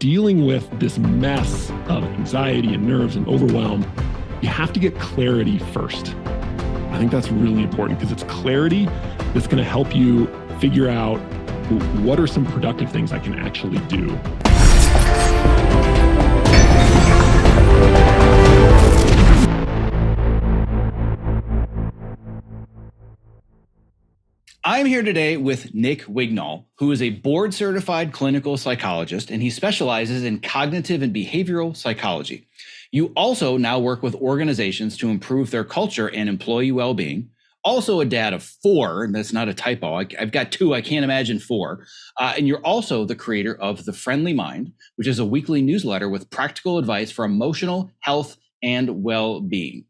dealing with this mess of anxiety and nerves and overwhelm, you have to get clarity first. I think that's really important because it's clarity that's going to help you figure out what are some productive things I can actually do. I'm here today with Nick Wignall, who is a board-certified clinical psychologist, and he specializes in cognitive and behavioral psychology. You also now work with organizations to improve their culture and employee well-being. Also a dad of 4, and that's not a typo. I've got 2, I can't imagine 4. And you're also the creator of The Friendly Mind, which is a weekly newsletter with practical advice for emotional health and well-being.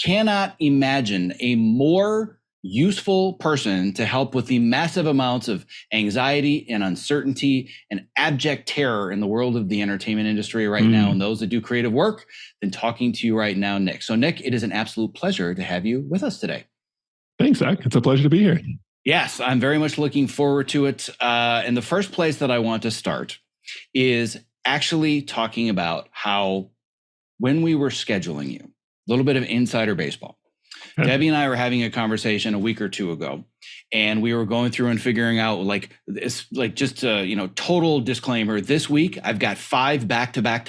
Cannot imagine a more useful person to help with the massive amounts of anxiety and uncertainty and abject terror in the world of the entertainment industry right now, and those that do creative work, than talking to you right now, Nick. So Nick, it is an absolute pleasure to have you with us today. Thanks, Zack. It's a pleasure to be here. Yes, I'm very much looking forward to it. And the first place that I want to start is actually talking about how, when we were scheduling you, a little bit of insider baseball. Debbie and I were having a conversation a week or 2 ago, and we were going through and figuring out total disclaimer. This week, I've got 5 back-to-back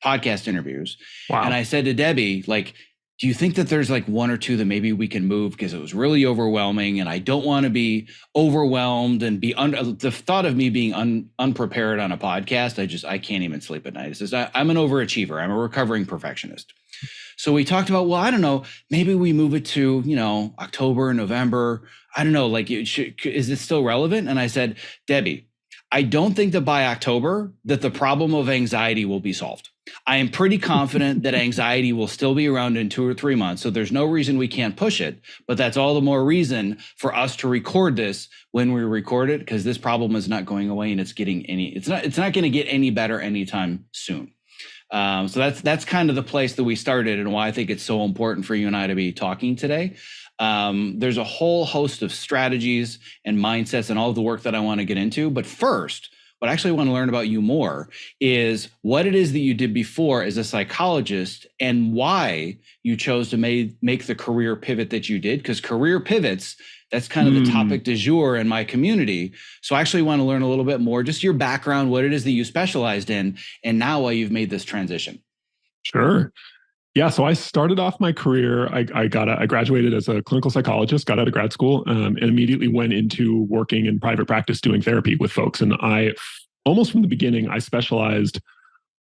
podcast interviews. Wow. And I said to Debbie, do you think that there's 1 or 2 that maybe we can move? Because it was really overwhelming, and I don't want to be overwhelmed and be the thought of me being unprepared on a podcast. I can't even sleep at night. It's just, I'm an overachiever. I'm a recovering perfectionist. So we talked about, well, I don't know, maybe we move it to, October, November. I don't know, is it still relevant? And I said, Debbie, I don't think that by October that the problem of anxiety will be solved. I am pretty confident that anxiety will still be around in 2 or 3 months. So there's no reason we can't push it, but that's all the more reason for us to record this when we record it, because this problem is not going away, and it's not going to get any better anytime soon. So that's kind of the place that we started, and why I think it's so important for you and I to be talking today. There's a whole host of strategies and mindsets and all of the work that I want to get into. But first, what I actually want to learn about you more is what it is that you did before as a psychologist, and why you chose to make the career pivot that you did. Because career pivots, that's kind of the topic du jour in my community. So I actually want to learn a little bit more, just your background, what it is that you specialized in, and now why you've made this transition. Sure. Yeah. So I started off my career. I graduated as a clinical psychologist, got out of grad school, and immediately went into working in private practice doing therapy with folks. And almost from the beginning, I specialized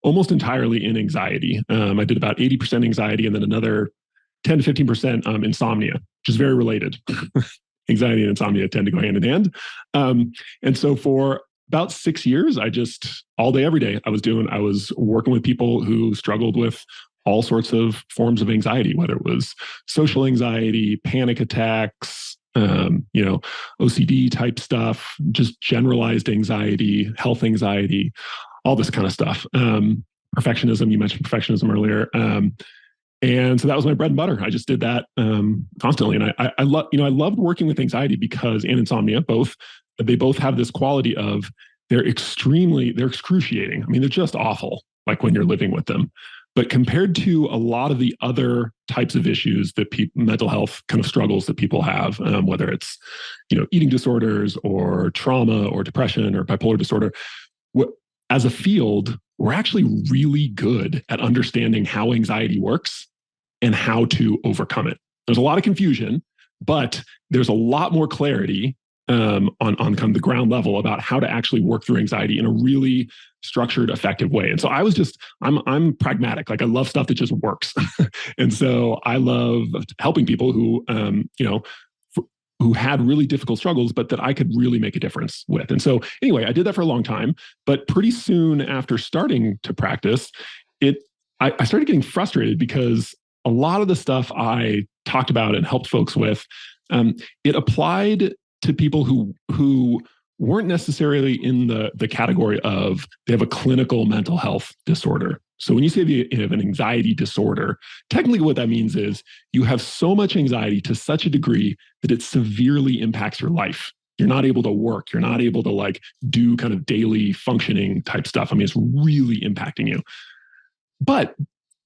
almost entirely in anxiety. I did about 80% anxiety, and then another 10 to 15% insomnia, which is very related. Anxiety and insomnia tend to go hand in hand. And so for about 6 years, I just all day, every day, I was working with people who struggled with all sorts of forms of anxiety, whether it was social anxiety, panic attacks, OCD type stuff, just generalized anxiety, health anxiety, all this kind of stuff. Perfectionism, you mentioned perfectionism earlier. And so that was my bread and butter. I just did that constantly. And I loved working with anxiety and insomnia, they both have this quality of they're excruciating. I mean, they're just awful, when you're living with them. But compared to a lot of the other types of issues that mental health kind of struggles that people have, whether it's, eating disorders or trauma or depression or bipolar disorder, as a field, we're actually really good at understanding how anxiety works and how to overcome it. There's a lot of confusion, but there's a lot more clarity on kind of the ground level about how to actually work through anxiety in a really structured, effective way. And so I'm pragmatic. I love stuff that just works. And so I love helping people who had really difficult struggles, but that I could really make a difference with. And so anyway, I did that for a long time, but pretty soon after starting to practice I started getting frustrated because a lot of the stuff I talked about and helped folks with, it applied to people who weren't necessarily in the category of they have a clinical mental health disorder. So when you say you have an anxiety disorder, technically what that means is you have so much anxiety to such a degree that it severely impacts your life. you're not able to work. You're not able to like do kind of daily functioning type stuff. I mean, it's really impacting you. But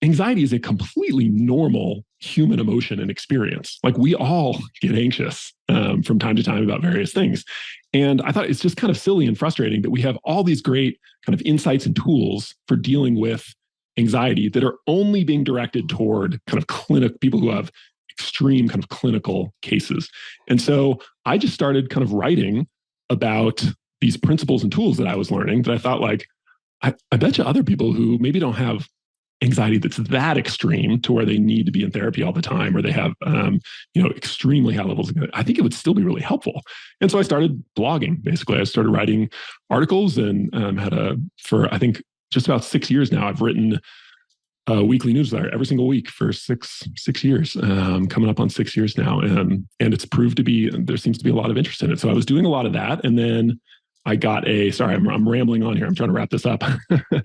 anxiety is a completely normal human emotion and experience. Like we all get anxious from time to time about various things. And I thought it's just kind of silly and frustrating that we have all these great kind of insights and tools for dealing with anxiety that are only being directed toward kind of people who have extreme kind of clinical cases. And so I just started kind of writing about these principles and tools that I was learning that I thought like, I bet you other people who maybe don't have anxiety that's that extreme to where they need to be in therapy all the time, or they have, extremely high levels. I think it would still be really helpful. And so I started blogging. Basically, I started writing articles and for I think just about 6 years now, I've written a weekly newsletter every single week for six years, coming up on 6 years now. And it's proved to be, there seems to be a lot of interest in it. So I was doing a lot of that. And then I got I'm rambling on here. I'm trying to wrap this up.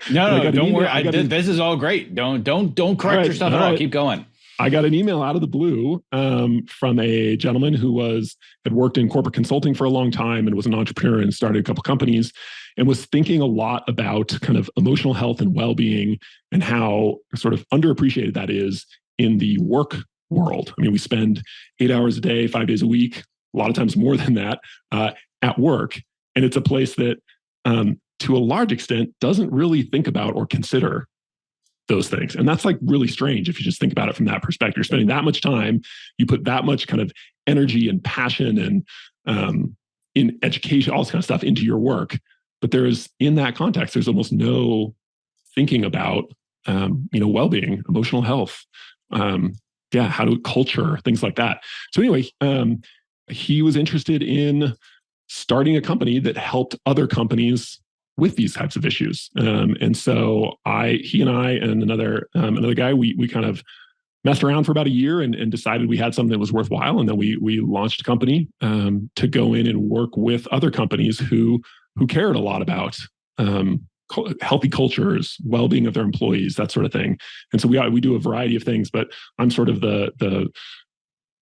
No, don't worry. This is all great. Don't correct yourself at all. Keep going. I got an email out of the blue from a gentleman who had worked in corporate consulting for a long time and was an entrepreneur and started a couple companies and was thinking a lot about kind of emotional health and well-being and how sort of underappreciated that is in the work world. I mean, we spend 8 hours a day, 5 days a week, a lot of times more than that, at work. And it's a place that, to a large extent, doesn't really think about or consider those things. And that's like really strange if you just think about it from that perspective. You're spending that much time, you put that much kind of energy and passion and in education, all this kind of stuff into your work. But in that context, there's almost no thinking about, well-being, emotional health, how to culture, things like that. So anyway, he was interested in starting a company that helped other companies with these types of issues. And so he and I and another guy, we kind of messed around for about a year and decided we had something that was worthwhile. And then we launched a company to go in and work with other companies who cared a lot about healthy cultures, well-being of their employees, that sort of thing. And so we do a variety of things, but I'm sort of the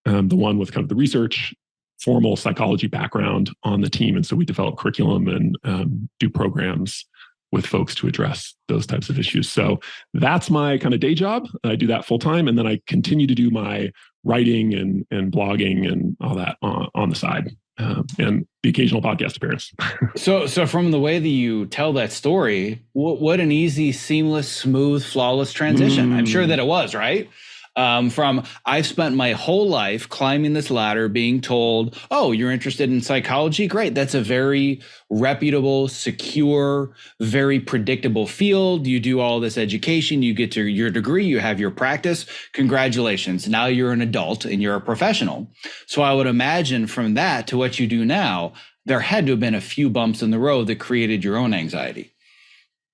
one with kind of the research, formal psychology background on the team. And so we develop curriculum and do programs with folks to address those types of issues. So that's my kind of day job. I do that full time. And then I continue to do my writing and blogging and all that on the side, and the occasional podcast appearance. So from the way that you tell that story, what an easy, seamless, smooth, flawless transition. I'm sure that it was, right? From I've spent my whole life climbing this ladder being told, oh, you're interested in psychology? Great. That's a very reputable, secure, very predictable field. You do all this education, you get to your degree, you have your practice. Congratulations. Now you're an adult and you're a professional. So I would imagine from that to what you do now, there had to have been a few bumps in the road that created your own anxiety.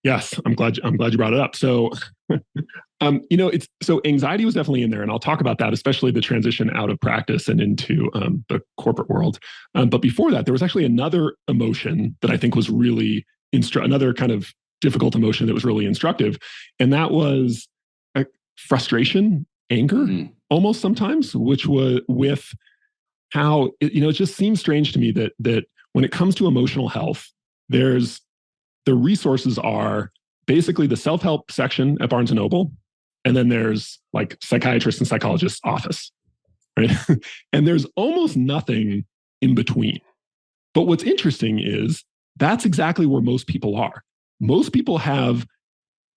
Yes, I'm glad you brought it up. So, so anxiety was definitely in there, and I'll talk about that, especially the transition out of practice and into the corporate world. But before that, there was actually another emotion that I think was really another kind of difficult emotion that was really instructive, and that was frustration, anger, almost sometimes, which was with how it just seems strange to me that when it comes to emotional health, the resources are basically the self-help section at Barnes & Noble. And then there's like psychiatrist and psychologist's office, right? And there's almost nothing in between. But what's interesting is that's exactly where most people are. Most people have,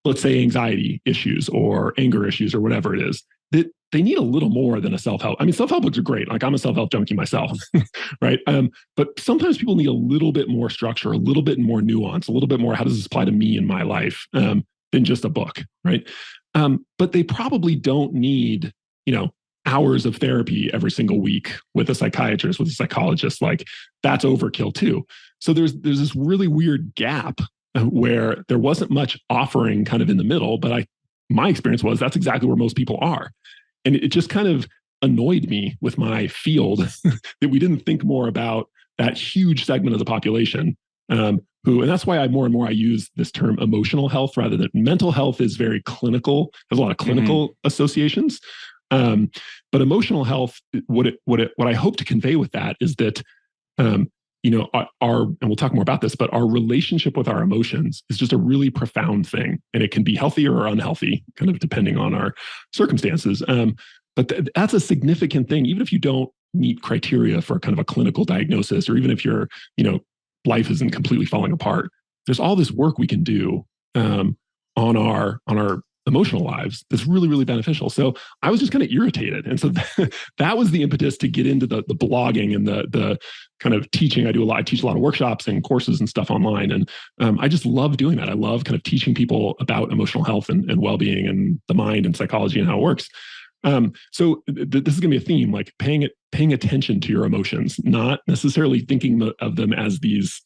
let's say, anxiety issues or anger issues or whatever it is, that they need a little more than a self-help. I mean, self-help books are great. Like I'm a self-help junkie myself, right? But sometimes people need a little bit more structure, a little bit more nuance, a little bit more, how does this apply to me in my life, than just a book, right? But they probably don't need, hours of therapy every single week with a psychiatrist, with a psychologist. Like that's overkill too. So there's this really weird gap where there wasn't much offering kind of in the middle, but my experience was that's exactly where most people are. And it just kind of annoyed me with my field that we didn't think more about that huge segment of the population and that's why more and more I use this term emotional health rather than mental health is very clinical, has a lot of clinical associations. But emotional health, what I hope to convey with that is that and we'll talk more about this, but our relationship with our emotions is just a really profound thing. And it can be healthy or unhealthy, kind of depending on our circumstances. But that's a significant thing, even if you don't meet criteria for kind of a clinical diagnosis, or even if life isn't completely falling apart. There's all this work we can do on our emotional lives that's really, really beneficial. So I was just kind of irritated. And so that was the impetus to get into the blogging and the kind of teaching. I teach a lot of workshops and courses and stuff online. And I just love doing that. I love kind of teaching people about emotional health and well-being and the mind and psychology and how it works. So this is going to be a theme, like paying attention to your emotions, not necessarily thinking of them as these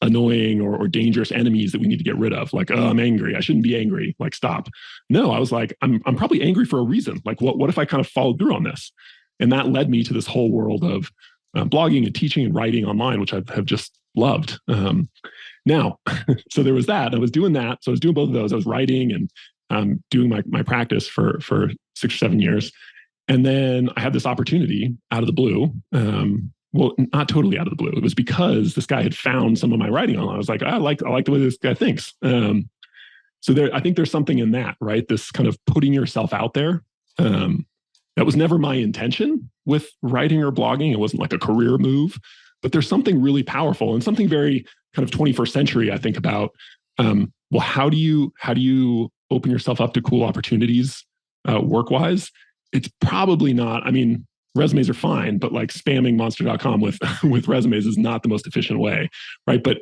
annoying or dangerous enemies that we need to get rid of. Like, oh, I'm angry. I shouldn't be angry. Like, stop. No, I was like, I'm probably angry for a reason. Like, what if I kind of followed through on this? And that led me to this whole world of blogging and teaching and writing online, which I have just loved. Now, so there was that. I was doing that. So I was doing both of those. I was writing and doing my practice for 6 or 7 years. And then I had this opportunity out of the blue. Well, not totally out of the blue. It was because this guy had found some of my writing online. I was like, I like the way this guy thinks. So I think there's something in that, right? This kind of putting yourself out there. That was never my intention with writing or blogging. It wasn't like a career move, but there's something really powerful and something very kind of 21st century, I think, about, well, how do you open yourself up to cool opportunities work-wise? It's probably not, I mean, resumes are fine, but like spamming monster.com with resumes is not the most efficient way, right? But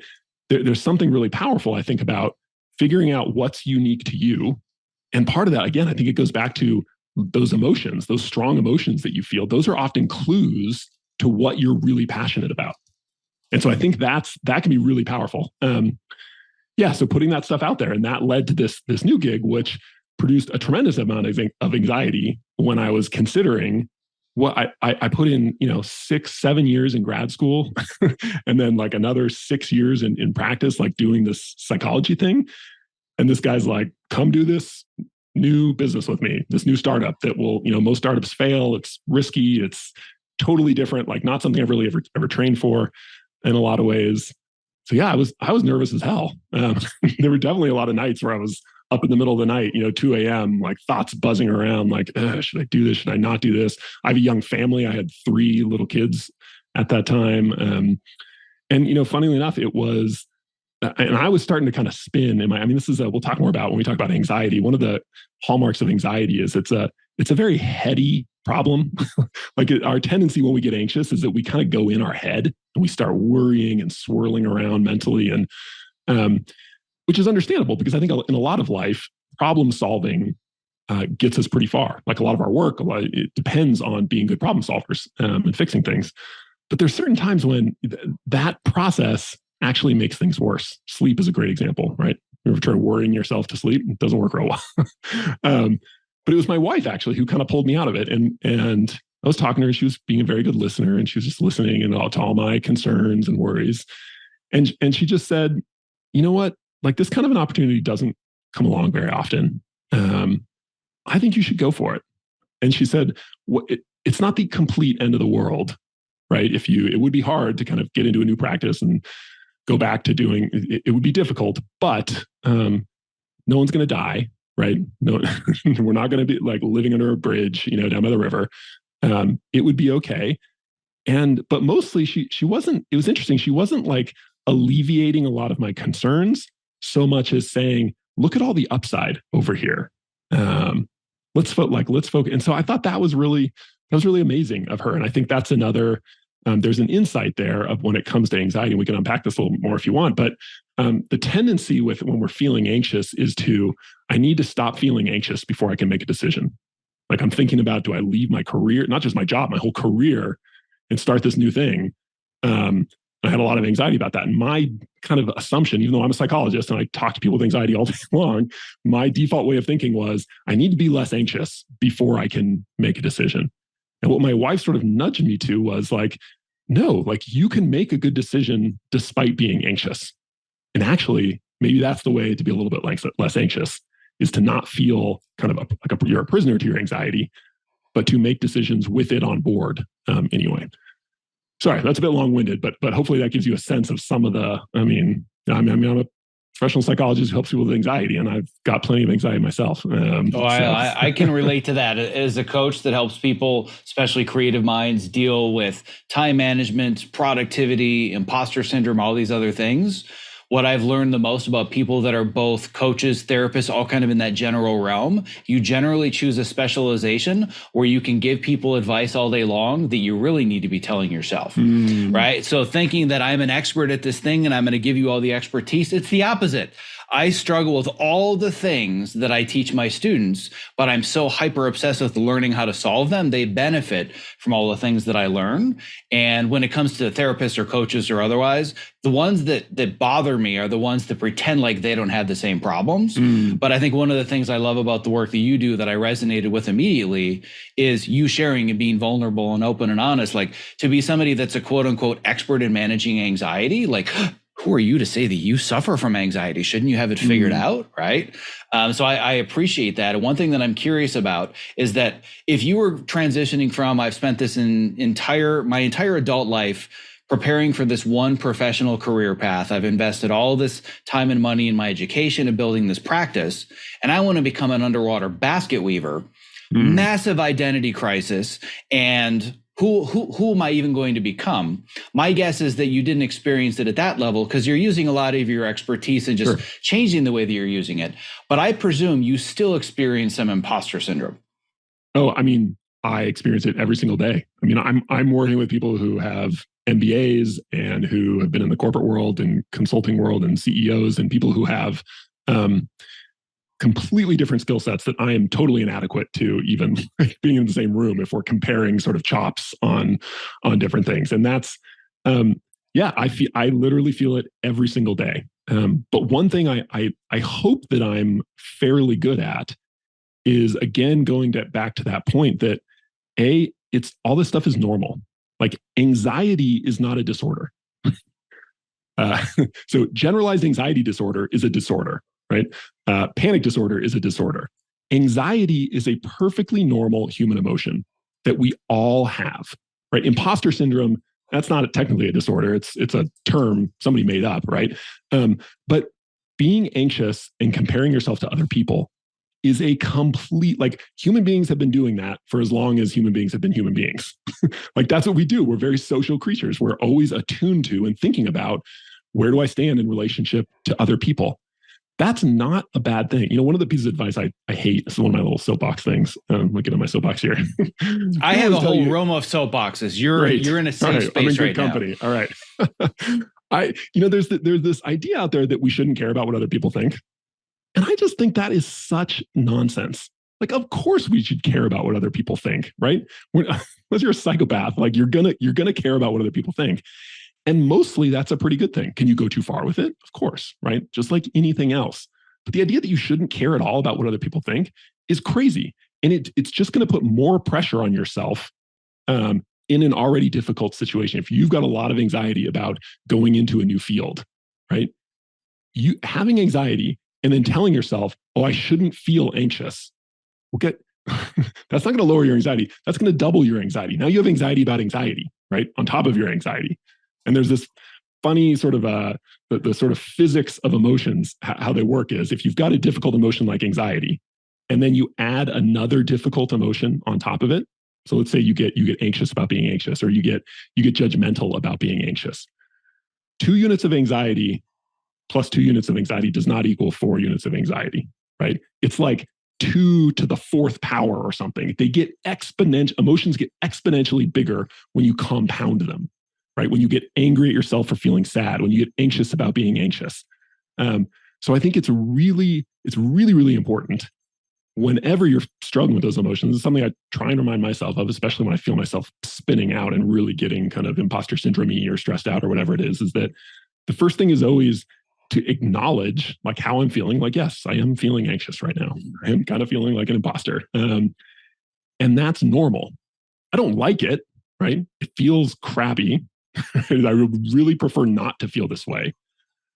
there's something really powerful, I think, about figuring out what's unique to you. And part of that, again, I think it goes back to those emotions, those strong emotions that you feel. Those are often clues to what you're really passionate about. And so I think that can be really powerful. So putting that stuff out there, and that led to this new gig, which produced a tremendous amount of anxiety when I was considering what I put in, 6-7 years in grad school, and then like another 6 years in practice, like doing this psychology thing. And this guy's like, come do this new business with me, this new startup that will, most startups fail. It's risky. It's totally different, like not something I've really ever trained for in a lot of ways. So yeah, I was nervous as hell. There were definitely a lot of nights where I was up in the middle of the night, 2 a.m., like thoughts buzzing around, like, should I do this? Should I not do this? I have a young family. I had 3 little kids at that time. And funnily enough, it was, and I was starting to kind of spin in this is we'll talk more about when we talk about anxiety. One of the hallmarks of anxiety is it's a very heady problem. Like our tendency when we get anxious is that we kind of go in our head and we start worrying and swirling around mentally. And, which is understandable because I think in a lot of life, problem solving gets us pretty far. Like a lot of our work, it depends on being good problem solvers and fixing things. But there's certain times when that process actually makes things worse. Sleep is a great example, right? You ever try worrying yourself to sleep? It doesn't work real well. But it was my wife actually who kind of pulled me out of it. And I was talking to her. She was being a very good listener, and she was just listening to all my concerns and worries. And she just said, you know what? Like this kind of an opportunity doesn't come along very often. I think you should go for it. And she said, it's not the complete end of the world, right? It would be hard to kind of get into a new practice and go back to doing, it would be difficult, but no one's going to die, right? No, we're not going to be like living under a bridge, down by the river. It would be okay. But mostly she wasn't, it was interesting. She wasn't like alleviating a lot of my concerns so much as saying, look at all the upside over here. Let's focus. And so I thought that was really amazing of her. And I think that's another, there's an insight there of when it comes to anxiety. We can unpack this a little more if you want, but the tendency when we're feeling anxious is I need to stop feeling anxious before I can make a decision. Like I'm thinking about, do I leave my career, not just my job, my whole career, and start this new thing? I had a lot of anxiety about that. And my kind of assumption, even though I'm a psychologist and I talk to people with anxiety all day long, my default way of thinking was I need to be less anxious before I can make a decision. And what my wife sort of nudged me to was like, no, like you can make a good decision despite being anxious. And actually, maybe that's the way to be a little bit less anxious, is to not feel kind of you're a prisoner to your anxiety, but to make decisions with it on board anyway. Sorry, that's a bit long-winded, but hopefully that gives you a sense of some of the, I'm a professional psychologist who helps people with anxiety, and I've got plenty of anxiety myself. I can relate to that as a coach that helps people, especially creative minds, deal with time management, productivity, imposter syndrome, all these other things. What I've learned the most about people that are both coaches, therapists, all kind of in that general realm, you generally choose a specialization where you can give people advice all day long that you really need to be telling yourself, right? So thinking that I'm an expert at this thing and I'm going to give you all the expertise, it's the opposite. I struggle with all the things that I teach my students, but I'm so hyper obsessed with learning how to solve them. They benefit from all the things that I learn. And when it comes to therapists or coaches or otherwise, the ones that bother me are the ones that pretend like they don't have the same problems. But I think one of the things I love about the work that you do that I resonated with immediately is you sharing and being vulnerable and open and honest. Like, to be somebody that's a quote unquote expert in managing anxiety, like, who are you to say that you suffer from anxiety? Shouldn't you have it figured out, right? So I appreciate that. And one thing that I'm curious about is that if you were transitioning from, I've spent this my entire adult life preparing for this one professional career path. I've invested all this time and money in my education and building this practice, and I want to become an underwater basket weaver. Massive identity crisis, and who am I even going to become? My guess is that you didn't experience it at that level because you're using a lot of your expertise and just changing the way that you're using it. But I presume you still experience some imposter syndrome. Oh, I experience it every single day. I'm working with people who have MBAs and who have been in the corporate world and consulting world and CEOs and people who have completely different skill sets that I am totally inadequate to even being in the same room if we're comparing sort of chops on different things. And that's, I literally feel it every single day. But one thing I hope that I'm fairly good at is, again, going back to that point that it's all this stuff is normal. Like, anxiety is not a disorder. So generalized anxiety disorder is a disorder. Right? Panic disorder is a disorder. Anxiety is a perfectly normal human emotion that we all have, right? Imposter syndrome, that's not technically a disorder. It's a term somebody made up, right? But being anxious and comparing yourself to other people is a complete, like, human beings have been doing that for as long as human beings have been human beings. Like, that's what we do. We're very social creatures. We're always attuned to and thinking about, where do I stand in relationship to other people? That's not a bad thing. One of the pieces of advice I hate, this is one of my little soapbox things. I'm looking at my soapbox here. I have a whole room of soapboxes. You're in a safe space I'm in good company. Now. All right. There's this idea out there that we shouldn't care about what other people think. And I just think that is such nonsense. Like, of course we should care about what other people think, right? Unless you're a psychopath, like, you're gonna care about what other people think. And mostly that's a pretty good thing. Can you go too far with it? Of course, right? Just like anything else. But the idea that you shouldn't care at all about what other people think is crazy. And it's just going to put more pressure on yourself in an already difficult situation. If you've got a lot of anxiety about going into a new field, right? You having anxiety and then telling yourself, oh, I shouldn't feel anxious. Okay. That's not going to lower your anxiety. That's going to double your anxiety. Now you have anxiety about anxiety, right? On top of your anxiety. And there's this funny sort of the sort of physics of emotions, how they work is, if you've got a difficult emotion like anxiety, and then you add another difficult emotion on top of it. So let's say you get anxious about being anxious, or you get judgmental about being anxious. 2 units of anxiety plus 2 units of anxiety does not equal 4 units of anxiety, right? It's like 2 to the 4th power or something. Emotions get exponentially bigger when you compound them. Right? When you get angry at yourself for feeling sad, when you get anxious about being anxious. So I think it's really, really important whenever you're struggling with those emotions. It's something I try and remind myself of, especially when I feel myself spinning out and really getting kind of imposter syndrome-y or stressed out or whatever it is that the first thing is always to acknowledge like how I'm feeling. Like, yes, I am feeling anxious right now. I am kind of feeling like an imposter. And that's normal. I don't like it, right? It feels crappy. I would really prefer not to feel this way.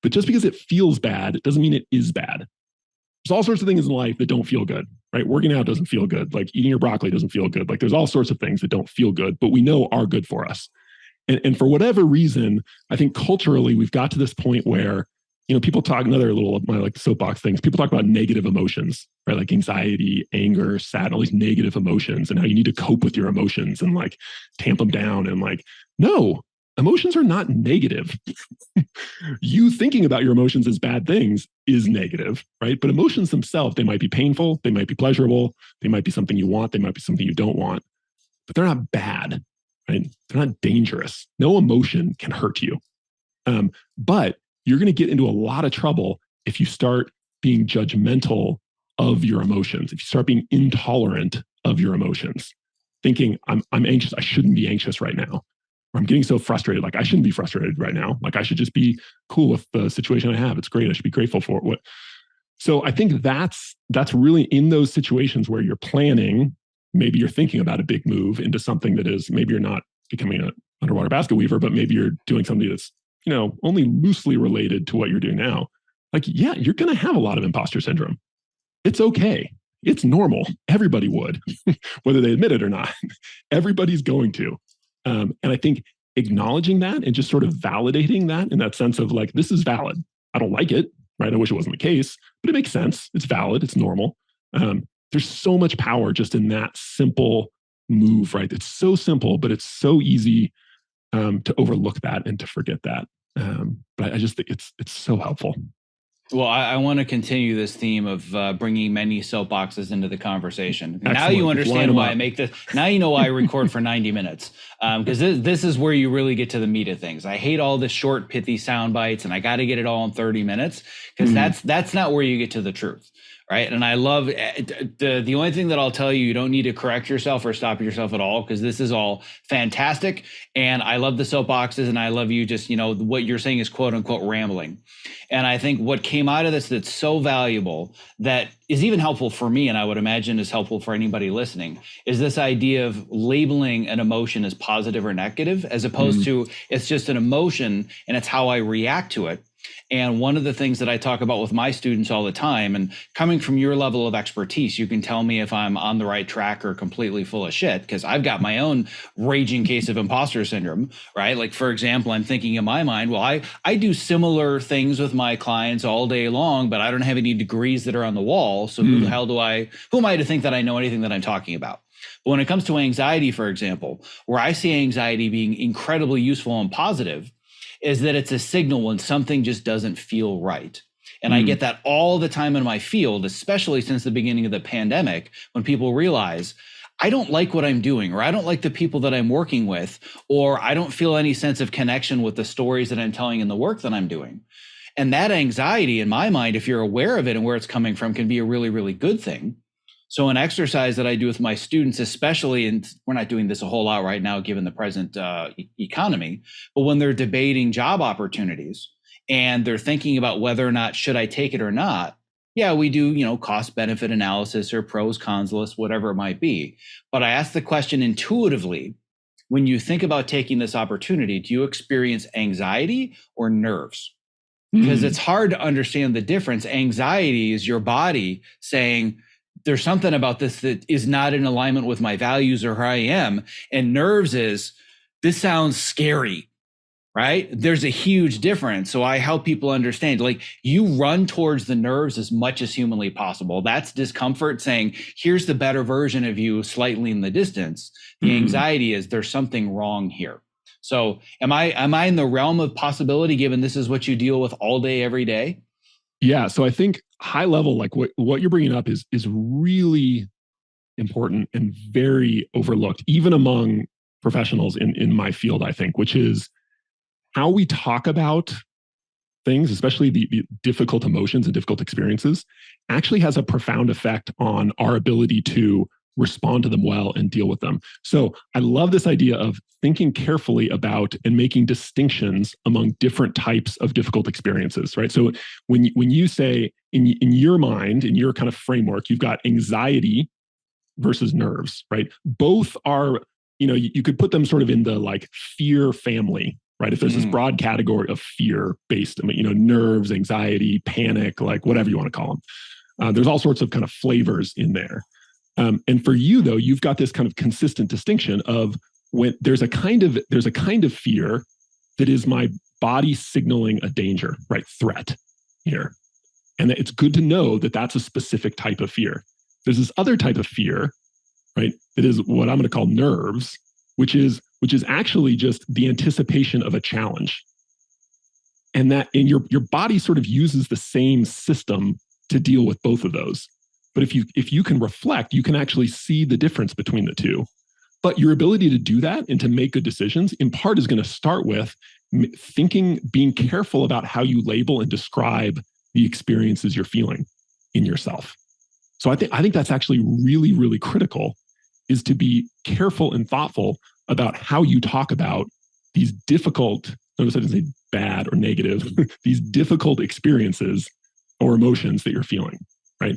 But just because it feels bad, it doesn't mean it is bad. There's all sorts of things in life that don't feel good, right? Working out doesn't feel good. Like, eating your broccoli doesn't feel good. Like, there's all sorts of things that don't feel good, but we know are good for us. And for whatever reason, I think culturally we've got to this point where, people talk, another little of my like soapbox things, people talk about negative emotions, right? Like anxiety, anger, sad, all these negative emotions and how you need to cope with your emotions and like tamp them down. And like, no, emotions are not negative. You thinking about your emotions as bad things is negative, right? But emotions themselves, they might be painful, they might be pleasurable, they might be something you want, they might be something you don't want, but they're not bad, right? They're not dangerous. No emotion can hurt you. But you're going to get into a lot of trouble if you start being judgmental of your emotions, if you start being intolerant of your emotions, thinking I'm anxious, I shouldn't be anxious right now. Or I'm getting so frustrated, like I shouldn't be frustrated right now. Like I should just be cool with the situation I have. It's great. I should be grateful for it. So I think that's really in those situations where you're planning, maybe you're thinking about a big move into something that is, maybe you're not becoming an underwater basket weaver, but maybe you're doing something that's, only loosely related to what you're doing now. Like, yeah, you're going to have a lot of imposter syndrome. It's okay. It's normal. Everybody would, whether they admit it or not. Everybody's going to. And I think acknowledging that and just sort of validating that in that sense of like, this is valid. I don't like it, right? I wish it wasn't the case, but it makes sense. It's valid. It's normal. There's so much power just in that simple move, right? It's so simple, but it's so easy to overlook that and to forget that. But I just think it's so helpful. Well, I want to continue this theme of bringing many soapboxes into the conversation. Excellent. Now you understand why I make this. Now you know why I record for 90 minutes. Because this is where you really get to the meat of things. I hate all the short, pithy sound bites, and I got to get it all in 30 minutes because that's not where you get to the truth. Right. And I love the only thing that I'll tell you, you don't need to correct yourself or stop yourself at all, because this is all fantastic. And I love the soapboxes, and I love you just, what you're saying is quote unquote rambling. And I think what came out of this that's so valuable, that is even helpful for me, and I would imagine is helpful for anybody listening, is this idea of labeling an emotion as positive or negative, as opposed to it's just an emotion and it's how I react to it. And one of the things that I talk about with my students all the time, and coming from your level of expertise, you can tell me if I'm on the right track or completely full of shit, because I've got my own raging case of imposter syndrome, right? Like, for example, I'm thinking in my mind, well, I do similar things with my clients all day long, but I don't have any degrees that are on the wall. So who the hell who am I to think that I know anything that I'm talking about? But when it comes to anxiety, for example, where I see anxiety being incredibly useful and positive, is that it's a signal when something just doesn't feel right. And I get that all the time in my field, especially since the beginning of the pandemic, when people realize I don't like what I'm doing, or I don't like the people that I'm working with, or I don't feel any sense of connection with the stories that I'm telling in the work that I'm doing. And that anxiety, in my mind, if you're aware of it and where it's coming from, can be a really, really good thing. So an exercise that I do with my students, especially, and we're not doing this a whole lot right now, given the present economy, but when they're debating job opportunities and they're thinking about whether or not should I take it or not, yeah, we do, cost benefit analysis or pros, cons list, whatever it might be. But I ask the question intuitively, when you think about taking this opportunity, do you experience anxiety or nerves? Because it's hard to understand the difference. Anxiety is your body saying, there's something about this that is not in alignment with my values or who I am. And nerves is, this sounds scary, right? There's a huge difference. So I help people understand, like, you run towards the nerves as much as humanly possible. That's discomfort saying, here's the better version of you slightly in the distance. The anxiety is, there's something wrong here. So am I in the realm of possibility, given this is what you deal with all day, every day? Yeah. So I think high level, like what you're bringing up is really important and very overlooked, even among professionals in my field, I think, which is how we talk about things, especially the difficult emotions and difficult experiences, actually has a profound effect on our ability to respond to them well and deal with them. So I love this idea of thinking carefully about and making distinctions among different types of difficult experiences, right? So when you say in your mind, in your kind of framework, you've got anxiety versus nerves, right? Both are, you could put them sort of in the like fear family, right? If there's this broad category of fear based, nerves, anxiety, panic, like whatever you want to call them. There's all sorts of kind of flavors in there. And for you, though, you've got this kind of consistent distinction of when there's a kind of fear that is my body signaling a danger, right? Threat here. And it's good to know that that's a specific type of fear. There's this other type of fear, right? That is what I'm going to call nerves, which is actually just the anticipation of a challenge. And your body sort of uses the same system to deal with both of those. But if you can reflect, you can actually see the difference between the two. But your ability to do that and to make good decisions, in part, is going to start with being careful about how you label and describe the experiences you're feeling in yourself. So I think that's actually really, really critical, is to be careful and thoughtful about how you talk about these difficult, notice I didn't say bad or negative, these difficult experiences or emotions that you're feeling, right?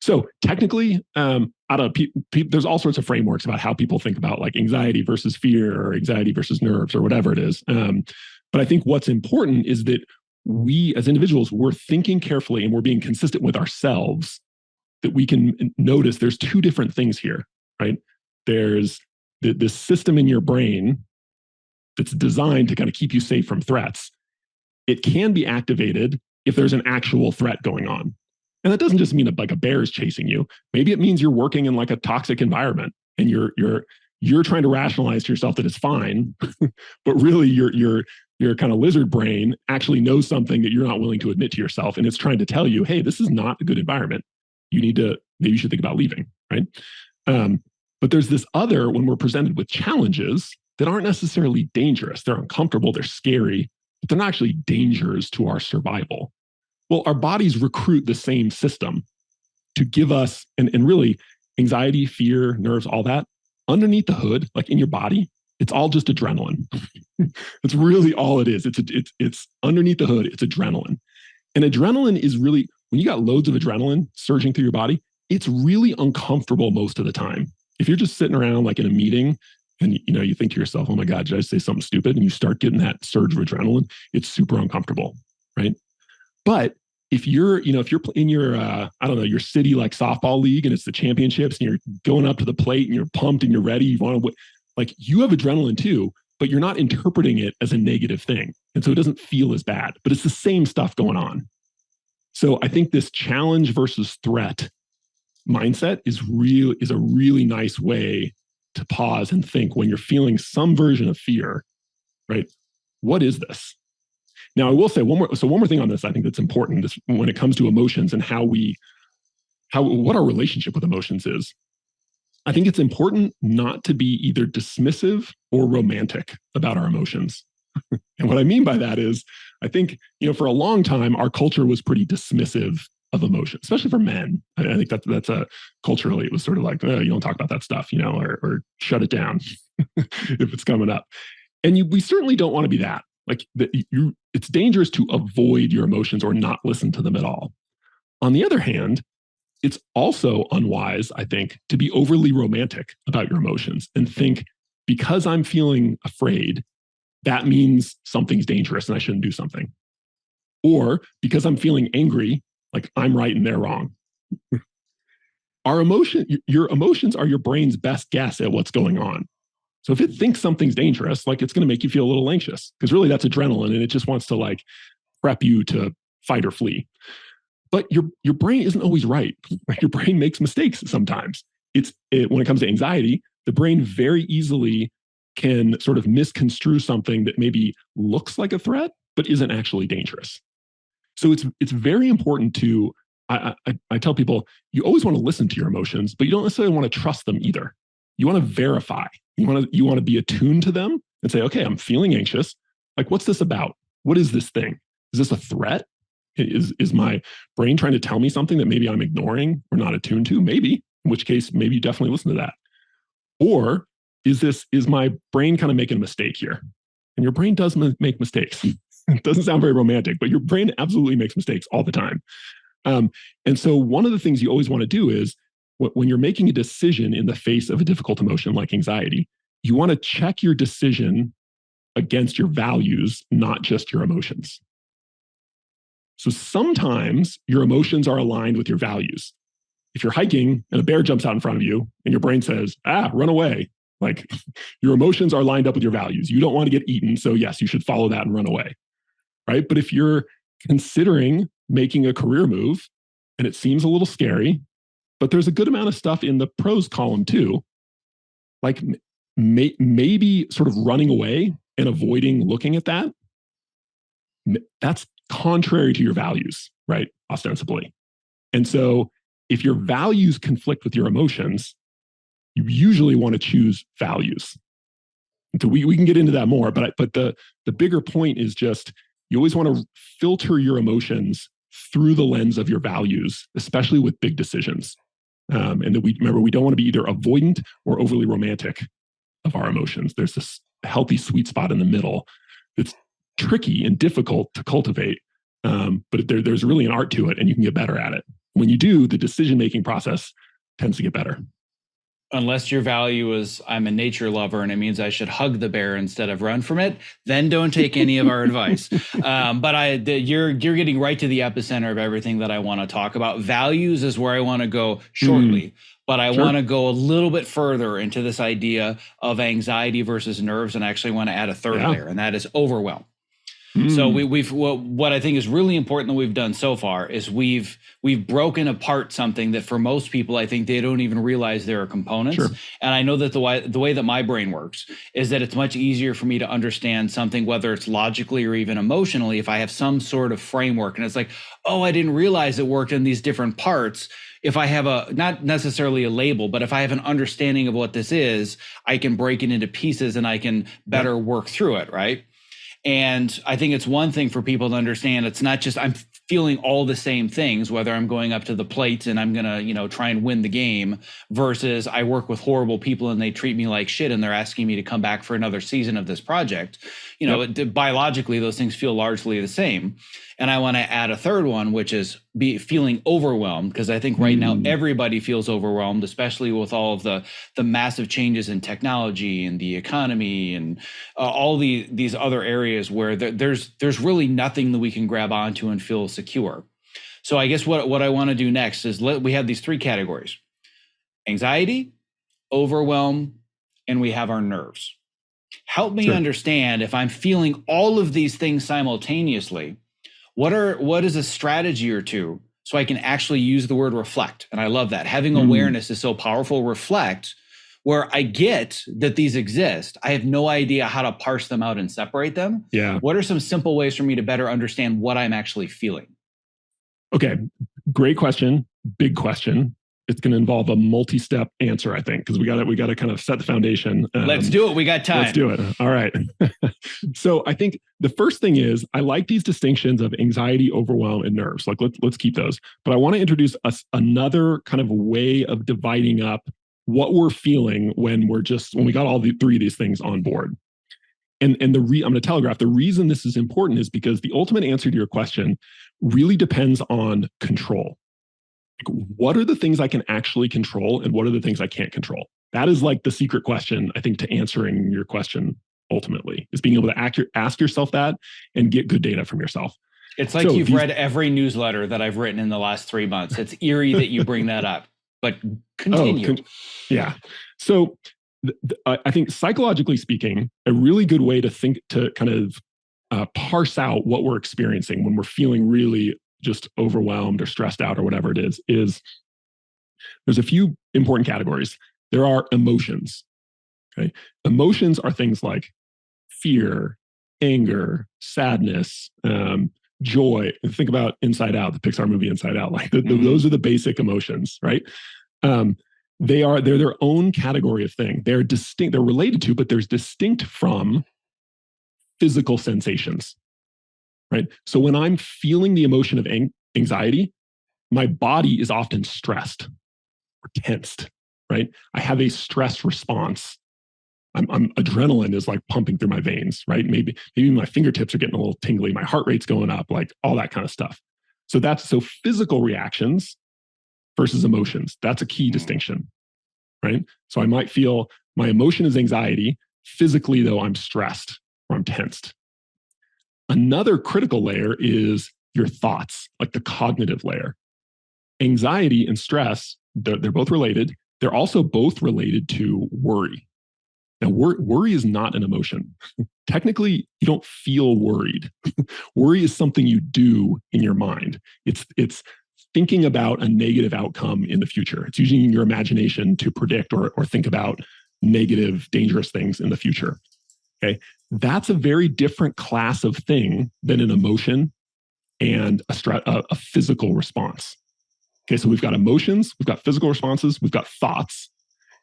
So technically, there's all sorts of frameworks about how people think about like anxiety versus fear or anxiety versus nerves or whatever it is. But I think what's important is that we as individuals, we're thinking carefully and we're being consistent with ourselves, that we can notice there's two different things here, right? There's this system in your brain that's designed to kind of keep you safe from threats. It can be activated if there's an actual threat going on. And that doesn't just mean like a bear is chasing you. Maybe it means you're working in like a toxic environment and you're trying to rationalize to yourself that it's fine, but really your kind of lizard brain actually knows something that you're not willing to admit to yourself, and it's trying to tell you, hey, this is not a good environment. Maybe you should think about leaving, right? But there's this other, when we're presented with challenges that aren't necessarily dangerous, they're uncomfortable, they're scary, but they're not actually dangers to our survival. Well, our bodies recruit the same system to give us, and really anxiety, fear, nerves, all that, underneath the hood, like in your body, it's all just adrenaline. It's really all it is. It's underneath the hood, it's adrenaline. And adrenaline is really, when you got loads of adrenaline surging through your body, it's really uncomfortable most of the time. If you're just sitting around like in a meeting and you think to yourself, oh my God, did I say something stupid? And you start getting that surge of adrenaline, it's super uncomfortable, right? But if you're in your, your city like softball league and it's the championships and you're going up to the plate and you're pumped and you're ready, you want to, like, you have adrenaline too, but you're not interpreting it as a negative thing. And so it doesn't feel as bad, but it's the same stuff going on. So I think this challenge versus threat mindset is a really nice way to pause and think when you're feeling some version of fear, right? What is this? Now, I will say one more thing on this. I think that's important when it comes to emotions and what our relationship with emotions is. I think it's important not to be either dismissive or romantic about our emotions. And what I mean by that is, I think, for a long time, our culture was pretty dismissive of emotion, especially for men. I think that's culturally, it was sort of like, oh, you don't talk about that stuff, or shut it down if it's coming up. And we certainly don't want to be that. Like it's dangerous to avoid your emotions or not listen to them at all. On the other hand, it's also unwise, I think, to be overly romantic about your emotions and think, because I'm feeling afraid, that means something's dangerous and I shouldn't do something. Or because I'm feeling angry, like I'm right and they're wrong. Your emotions are your brain's best guess at what's going on. So if it thinks something's dangerous, like, it's going to make you feel a little anxious, because really that's adrenaline and it just wants to like prep you to fight or flee. But your brain isn't always right. Your brain makes mistakes sometimes. When it comes to anxiety, the brain very easily can sort of misconstrue something that maybe looks like a threat, but isn't actually dangerous. So it's very important to, I tell people, you always want to listen to your emotions, but you don't necessarily want to trust them either. You want to verify. You want to be attuned to them and say, okay, I'm feeling anxious. Like, what's this about? What is this thing? Is this a threat? Is my brain trying to tell me something that maybe I'm ignoring or not attuned to? Maybe, in which case, maybe you definitely listen to that. Or is my brain kind of making a mistake here? And your brain does make mistakes. It doesn't sound very romantic, but your brain absolutely makes mistakes all the time. And so one of the things you always want to do is, when you're making a decision in the face of a difficult emotion like anxiety, you want to check your decision against your values, not just your emotions. So sometimes your emotions are aligned with your values. If you're hiking and a bear jumps out in front of you and your brain says, run away, Like your emotions are lined up with your values. You don't want to get eaten. So yes, you should follow that and run away. Right. But if you're considering making a career move and it seems a little scary, but there's a good amount of stuff in the pros column too, like maybe sort of running away and avoiding looking at that, that's contrary to your values, right? Ostensibly. And so if your values conflict with your emotions, you usually want to choose values. And so we can get into that more, but the bigger point is just you always want to filter your emotions through the lens of your values, especially with big decisions. And that we don't want to be either avoidant or overly romantic of our emotions. There's this healthy sweet spot in the middle that's tricky and difficult to cultivate, but there's really an art to it, and you can get better at it. When you do, the decision-making process tends to get better. Unless your value is I'm a nature lover and it means I should hug the bear instead of run from it, then don't take any of our advice. But you're getting right to the epicenter of everything that I want to talk about. Values is where I want to go shortly, but I want to go a little bit further into this idea of anxiety versus nerves, and I actually want to add a third layer, and that is overwhelm. So what I think is really important that we've done so far is we've broken apart something that for most people, I think they don't even realize there are components. Sure. And I know that the way that my brain works is that it's much easier for me to understand something, whether it's logically or even emotionally, if I have some sort of framework. And it's like, oh, I didn't realize it worked in these different parts. If I have not necessarily a label, but if I have an understanding of what this is, I can break it into pieces and I can better work through it, right? And I think it's one thing for people to understand it's not just I'm feeling all the same things, whether I'm going up to the plate and I'm going to, try and win the game versus I work with horrible people and they treat me like shit and they're asking me to come back for another season of this project. Biologically, those things feel largely the same. And I want to add a third one, which is feeling overwhelmed, because I think right now everybody feels overwhelmed, especially with all of the massive changes in technology and the economy and all these other areas where there's really nothing that we can grab onto and feel secure. So I guess what I want to do next is we have these three categories: anxiety, overwhelm, and we have our nerves. Help me understand if I'm feeling all of these things simultaneously. What is a strategy or two so I can actually use the word reflect? And I love that. Having awareness is so powerful. Reflect, where I get that these exist. I have no idea how to parse them out and separate them. Yeah. What are some simple ways for me to better understand what I'm actually feeling? Okay. Great question. Big question. It's going to involve a multi-step answer, I think, because we got to kind of set the foundation. Let's do it. We got time. Let's do it. All right. So I think the first thing is I like these distinctions of anxiety, overwhelm, and nerves. Like let's keep those. But I want to introduce another kind of way of dividing up what we're feeling when we got all three of these things on board. And I'm going to telegraph the reason this is important is because the ultimate answer to your question really depends on control. What are the things I can actually control and what are the things I can't control? That is like the secret question, I think, to answering your question ultimately, is being able to ask yourself that and get good data from yourself. It's like you've read every newsletter that I've written in the last 3 months. It's eerie that you bring that up, but continue. Yeah. So I think psychologically speaking, a really good way to think to kind of parse out what we're experiencing when we're feeling really just overwhelmed or stressed out or whatever it is there's a few important categories. There are emotions. Okay. Emotions are things like fear, anger, sadness, joy. Think about Inside Out, the Pixar movie Inside Out. Like those are the basic emotions, right? They're their own category of thing. They're distinct, they're related to, but they're distinct from physical sensations. Right. So when I'm feeling the emotion of anxiety, my body is often stressed or tensed. Right. I have a stress response. I'm adrenaline is like pumping through my veins. Right. Maybe my fingertips are getting a little tingly. My heart rate's going up, like all that kind of stuff. So physical reactions versus emotions. That's a key distinction. Right. So I might feel my emotion is anxiety. Physically, though, I'm stressed or I'm tensed. Another critical layer is your thoughts, like the cognitive layer. Anxiety and stress, they're both related. They're also both related to worry. Now, worry is not an emotion. Technically, you don't feel worried. Worry is something you do in your mind. It's thinking about a negative outcome in the future. It's using your imagination to predict or think about negative, dangerous things in the future. Okay, that's a very different class of thing than an emotion and a physical response. Okay, so we've got emotions, we've got physical responses, we've got thoughts.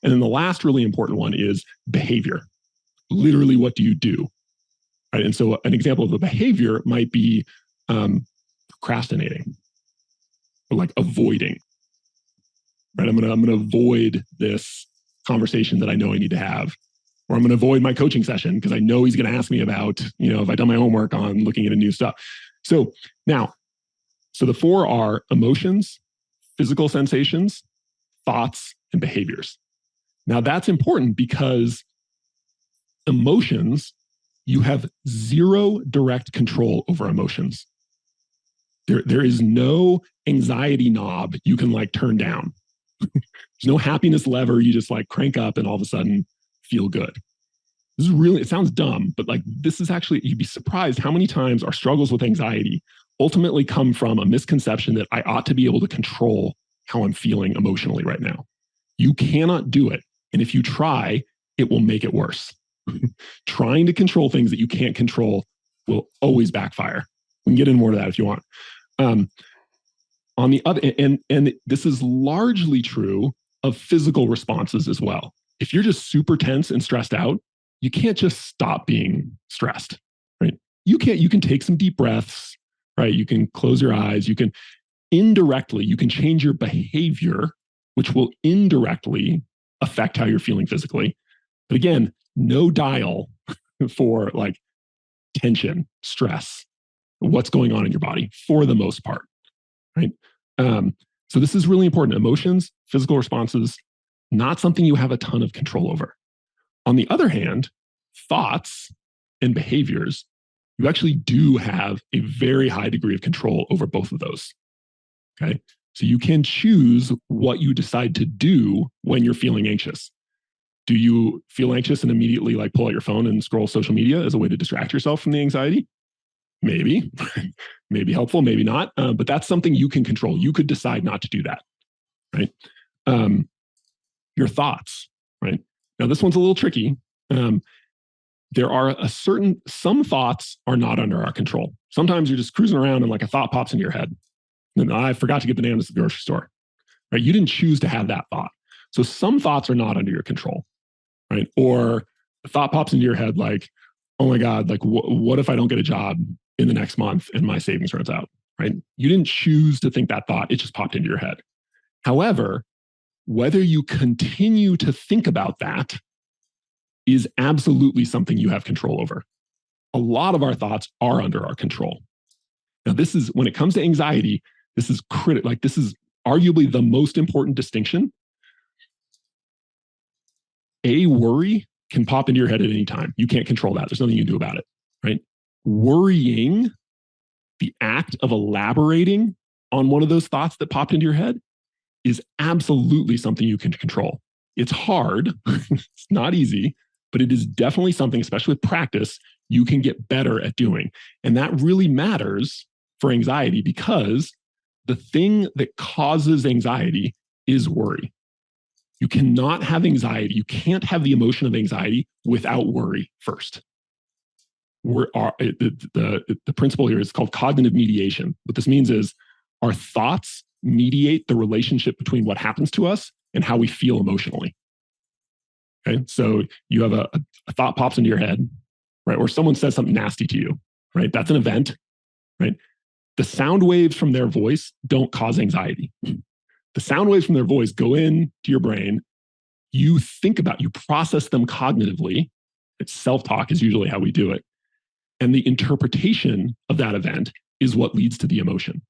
And then the last really important one is behavior. Literally, what do you do? Right? And so an example of a behavior might be procrastinating or like avoiding. Right? I'm gonna avoid this conversation that I know I need to have, or I'm gonna avoid my coaching session because I know he's gonna ask me about, if I've done my homework on looking at a new stuff. So the four are emotions, physical sensations, thoughts, and behaviors. Now that's important because emotions, you have zero direct control over emotions. There is no anxiety knob you can like turn down. There's no happiness lever you just like crank up and all of a sudden feel good. This is really, it sounds dumb, but like this is actually, you'd be surprised how many times our struggles with anxiety ultimately come from a misconception that I ought to be able to control how I'm feeling emotionally right now. You cannot do it. And if you try, it will make it worse. Trying to control things that you can't control will always backfire. We can get into more of that if you want. On the other, and this is largely true of physical responses as well. If you're just super tense and stressed out, you can't just stop being stressed, right? You can take some deep breaths, right? You can close your eyes. You can change your behavior, which will indirectly affect how you're feeling physically. But again, no dial for like tension, stress, what's going on in your body for the most part, right? So this is really important. Emotions, physical responses, not something you have a ton of control over. On the other hand, thoughts and behaviors, you actually do have a very high degree of control over both of those. Okay. So you can choose what you decide to do when you're feeling anxious. Do you feel anxious and immediately like pull out your phone and scroll social media as a way to distract yourself from the anxiety? Maybe, maybe helpful, maybe not. But that's something you can control. You could decide not to do that, right? Your thoughts, right? Now this one's a little tricky. There are some thoughts are not under our control. Sometimes you're just cruising around and like a thought pops into your head. And I forgot to get bananas at the grocery store, right? You didn't choose to have that thought. So some thoughts are not under your control, right? Or the thought pops into your head like, oh my God, like what if I don't get a job in the next month and my savings runs out, right? You didn't choose to think that thought. It just popped into your head. However, whether you continue to think about that is absolutely something you have control over. A lot of our thoughts are under our control. Now, this is, when it comes to anxiety, this is critical. Like, this is arguably the most important distinction. A worry can pop into your head at any time. You can't control that. There's nothing you can do about it, right? Worrying, the act of elaborating on one of those thoughts that popped into your head, is absolutely something you can control. It's hard. It's not easy, but it is definitely something, especially with practice, you can get better at doing. And that really matters for anxiety because the thing that causes anxiety is worry. You cannot have anxiety. You can't have the emotion of anxiety without worry first. The principle here is called cognitive mediation. What this means is our thoughts mediate the relationship between what happens to us and how we feel emotionally. Okay, so you have a thought pops into your head, right? Or someone says something nasty to you, right? That's an event, right? The sound waves from their voice don't cause anxiety. The sound waves from their voice go into your brain. You process them cognitively. It's self-talk is usually how we do it. And the interpretation of that event is what leads to the emotion.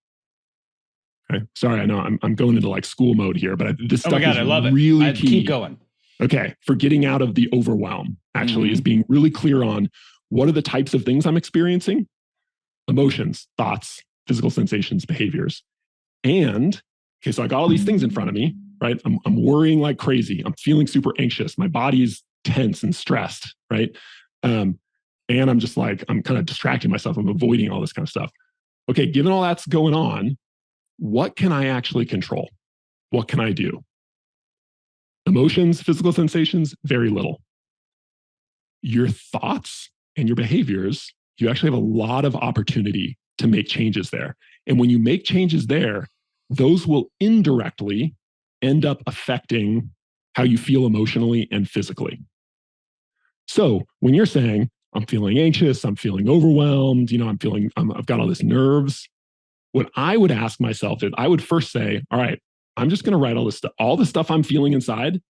Okay. Sorry, I know I'm going into like school mode here, but this stuff is really key. Keep going. Okay. For getting out of the overwhelm actually is being really clear on what are the types of things I'm experiencing, emotions, thoughts, physical sensations, behaviors. And okay, so I got all these things in front of me, right? I'm worrying like crazy. I'm feeling super anxious. My body's tense and stressed, right? And I'm just like, I'm kind of distracting myself. I'm avoiding all this kind of stuff. Okay, given all that's going on, what can I actually control? What can I do? Emotions, physical sensations, very little. Your thoughts and your behaviors, you actually have a lot of opportunity to make changes there. And when you make changes there, those will indirectly end up affecting how you feel emotionally and physically. So when you're saying, I'm feeling anxious, I'm feeling overwhelmed, I've got all this nerves, what I would ask myself is I would first say, all right, I'm just going to write all this stuff, all the stuff I'm feeling inside.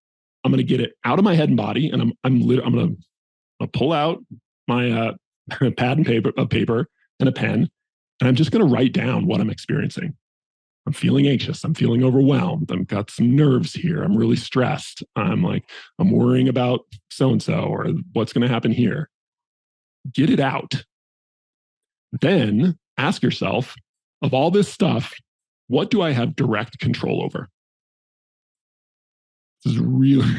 I'm going to get it out of my head and body. And I'm going to pull out my pad and paper and a pen. And I'm just going to write down what I'm experiencing. I'm feeling anxious. I'm feeling overwhelmed. I've got some nerves here. I'm really stressed. I'm worrying about so-and-so or what's going to happen here. Get it out. Then ask yourself, of all this stuff, what do I have direct control over? This is really,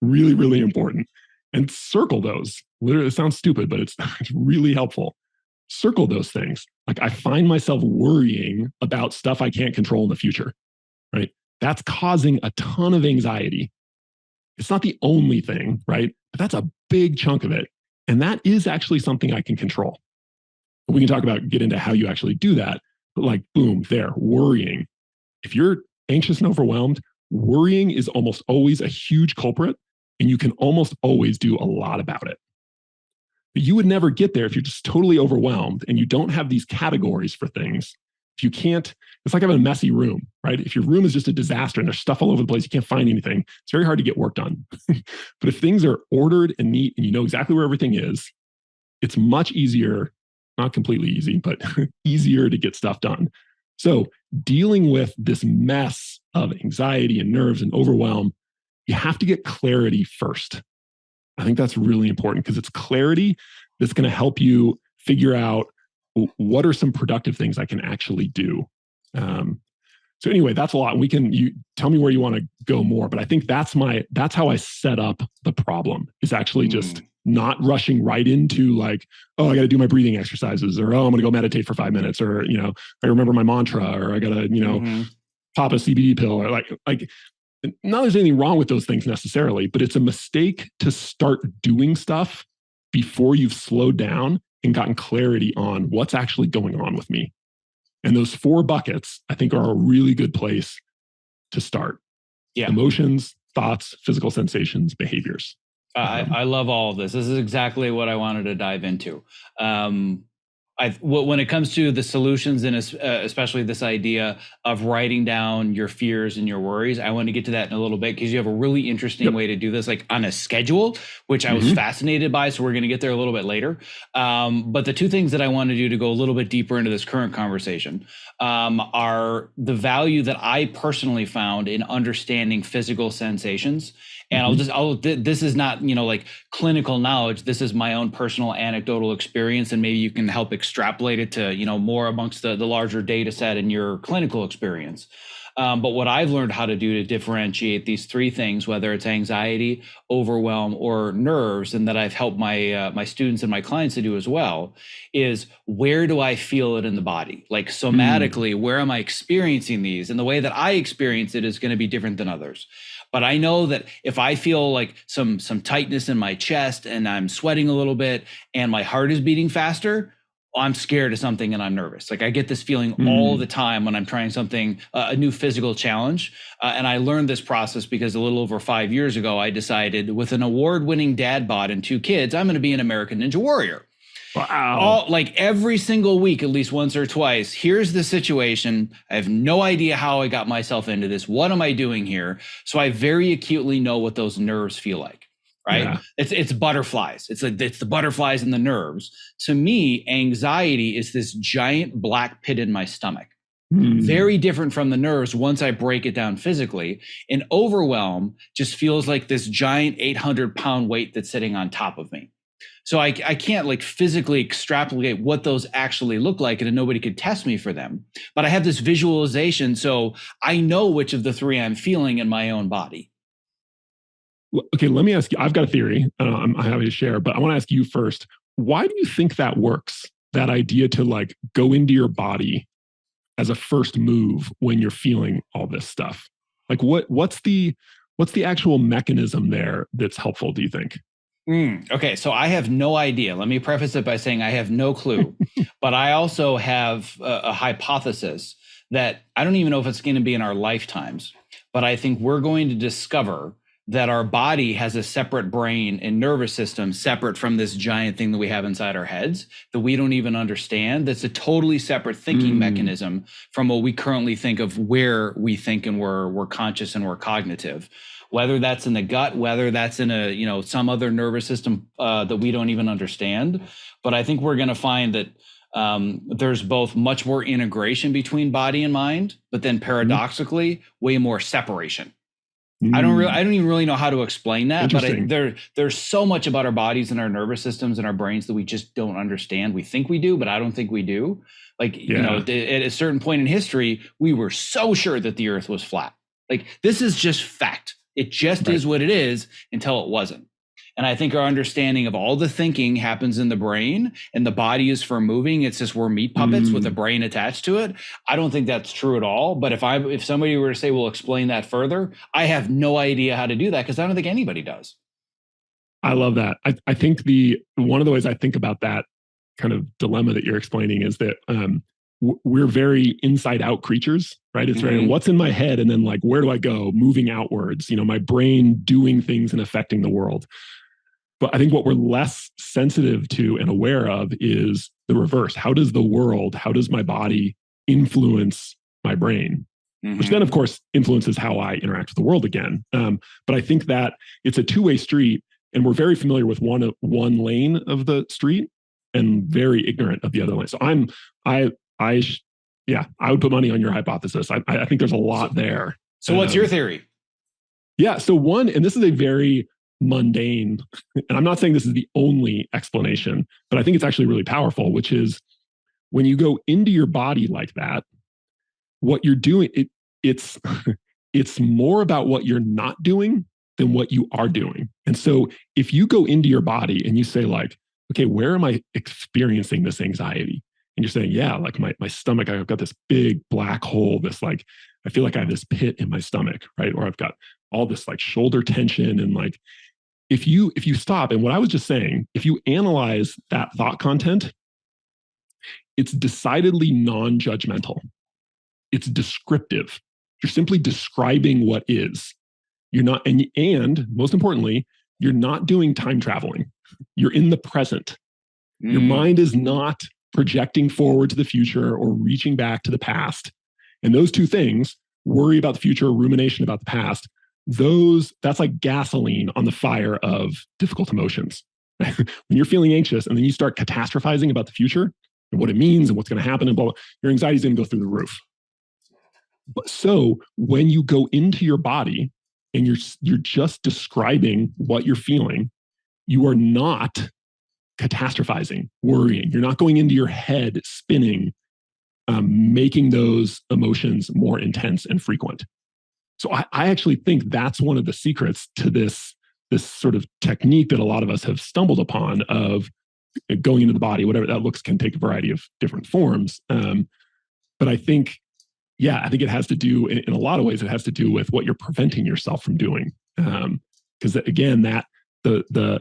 really, really important. And circle those. Literally, it sounds stupid, but it's really helpful. Circle those things. Like I find myself worrying about stuff I can't control in the future, right? That's causing a ton of anxiety. It's not the only thing, right? But that's a big chunk of it. And that is actually something I can control. We can get into how you actually do that. But like, boom, there, worrying. If you're anxious and overwhelmed, worrying is almost always a huge culprit, and you can almost always do a lot about it. But you would never get there if you're just totally overwhelmed and you don't have these categories for things. If you can't, it's like having a messy room, right? If your room is just a disaster and there's stuff all over the place, you can't find anything, it's very hard to get work done. But if things are ordered and neat and you know exactly where everything is, it's much easier, not completely easy, but easier to get stuff done. So dealing with this mess of anxiety and nerves and overwhelm, you have to get clarity first. I think that's really important because it's clarity that's going to help you figure out what are some productive things I can actually do. So anyway, that's a lot. You tell me where you want to go more, but I think that's how I set up the problem is actually just not rushing right into like, oh, I got to do my breathing exercises, or, oh, I'm going to go meditate for 5 minutes, or, I remember my mantra, or I got to, pop a CBD pill, or like, not there's anything wrong with those things necessarily, but it's a mistake to start doing stuff before you've slowed down and gotten clarity on what's actually going on with me. And those 4 buckets, I think, are a really good place to start. Yeah. Emotions, thoughts, physical sensations, behaviors. I love all of this. This is exactly what I wanted to dive into. When it comes to the solutions and especially this idea of writing down your fears and your worries, I want to get to that in a little bit because you have a really interesting way to do this, like on a schedule, which I was fascinated by. So we're going to get there a little bit later. But the 2 things that I want to do to go a little bit deeper into this current conversation are the value that I personally found in understanding physical sensations. And this is not, like clinical knowledge. This is my own personal anecdotal experience. And maybe you can help extrapolate it to, more amongst the larger data set in your clinical experience. But what I've learned how to do to differentiate these 3 things, whether it's anxiety, overwhelm, or nerves, and that I've helped my students and my clients to do as well, is where do I feel it in the body? Like somatically, where am I experiencing these? And the way that I experience it is going to be different than others. But I know that if I feel like some tightness in my chest and I'm sweating a little bit and my heart is beating faster, I'm scared of something and I'm nervous. Like I get this feeling all the time when I'm trying something, a new physical challenge. And I learned this process because a little over 5 years ago, I decided with an award-winning dad bod and 2 kids, I'm going to be an American Ninja Warrior. Wow. Like every single week, at least once or twice, here's the situation. I have no idea how I got myself into this. What am I doing here? So I very acutely know what those nerves feel like, right? Yeah. It's butterflies. It's the butterflies and the nerves. To me, anxiety is this giant black pit in my stomach. Very different from the nerves once I break it down physically. And overwhelm just feels like this giant 800-pound weight that's sitting on top of me. So I can't like physically extrapolate what those actually look like, and nobody could test me for them. But I have this visualization, so I know which of the 3 I'm feeling in my own body. Okay, let me ask you. I've got a theory. I'm happy to share, but I want to ask you first. Why do you think that works? That idea to like go into your body as a first move when you're feeling all this stuff. Like what's the actual mechanism there that's helpful, do you think? Okay, so I have no idea. Let me preface it by saying I have no clue, but I also have a hypothesis that I don't even know if it's going to be in our lifetimes, but I think we're going to discover that our body has a separate brain and nervous system separate from this giant thing that we have inside our heads that we don't even understand. That's a totally separate thinking mechanism from what we currently think of where we think and we're conscious and we're cognitive. Whether that's in the gut, whether that's in some other nervous system that we don't even understand. But I think we're going to find that there's both much more integration between body and mind, but then paradoxically, way more separation. I don't even really know how to explain that, but there's so much about our bodies and our nervous systems and our brains that we just don't understand. We think we do, but I don't think we do. Like, at a certain point in history, we were so sure that the earth was flat. Like, this is just fact. It just is what it is until it wasn't. And I think our understanding of all the thinking happens in the brain and the body is for moving. It's just we're meat puppets with a brain attached to it. I don't think that's true at all. But if somebody were to say, well, explain that further, I have no idea how to do that because I don't think anybody does. I love that. I think one of the ways I think about that kind of dilemma that you're explaining is that we're very inside out creatures, right? It's very what's in my head and then like, where do I go? Moving outwards, my brain doing things and affecting the world. But I think what we're less sensitive to and aware of is the reverse. How does my body influence my brain? Which then, of course, influences how I interact with the world again. But I think that it's a two-way street, and we're very familiar with one lane of the street and very ignorant of the other lane. So I would put money on your hypothesis. I think there's a lot there. So what's your theory? Yeah. So one, and this is a very mundane, and I'm not saying this is the only explanation, but I think it's actually really powerful, which is when you go into your body like that, what you're doing, it's it's more about what you're not doing than what you are doing. And so if you go into your body and you say like, okay, where am I experiencing this anxiety? And you're saying, yeah, like my stomach, I've got this big black hole, this like, I feel like I have this pit in my stomach, right? Or I've got all this like shoulder tension. And like, if you stop, and what I was just saying, if you analyze that thought content, it's decidedly non-judgmental. It's descriptive. You're simply describing what is. You're not, and most importantly, you're not doing time traveling. You're in the present. Your mind is not projecting forward to the future or reaching back to the past. And those two things, worry about the future, rumination about the past, that's like gasoline on the fire of difficult emotions. When you're feeling anxious and then you start catastrophizing about the future and what it means and what's going to happen and blah, blah, your anxiety is going to go through the roof. But so when you go into your body and you're just describing what you're feeling, you are not catastrophizing, worrying. You're not going into your head spinning, making those emotions more intense and frequent. So I actually think that's one of the secrets to this sort of technique that a lot of us have stumbled upon of going into the body, whatever that looks, can take a variety of different forms. But I think it has to do, in a lot of ways, it has to do with what you're preventing yourself from doing. Because again, that the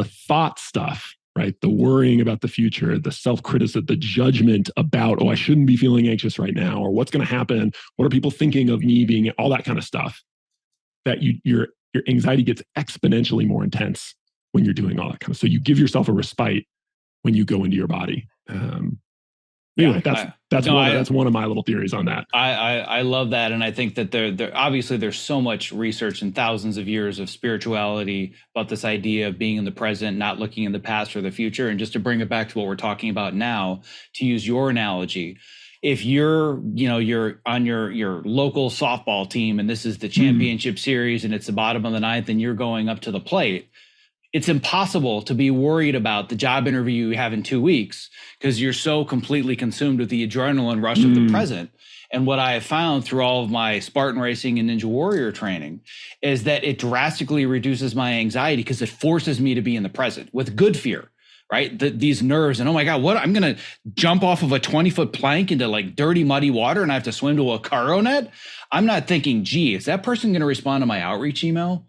thought stuff, right? The worrying about the future, the self-criticism, the judgment about, I shouldn't be feeling anxious right now, or what's going to happen? What are people thinking of me being? All that kind of stuff. That your anxiety gets exponentially more intense when you're doing all that kind of. So you give yourself a respite when you go into your body. Anyway, that's one of my little theories on that. I love that, and I think that there obviously there's so much research and thousands of years of spirituality about this idea of being in the present, not looking in the past or the future. And just to bring it back to what we're talking about now, to use your analogy, if you're on your local softball team and this is the championship series and it's the bottom of the ninth and you're going up to the plate, it's impossible to be worried about the job interview you have in 2 weeks because you're so completely consumed with the adrenaline rush of the present. And what I have found through all of my Spartan racing and Ninja Warrior training is that it drastically reduces my anxiety because it forces me to be in the present with good fear, right? These nerves and, oh my God, what? I'm going to jump off of a 20-foot plank into like dirty, muddy water and I have to swim to a cargo net. I'm not thinking, gee, is that person going to respond to my outreach email?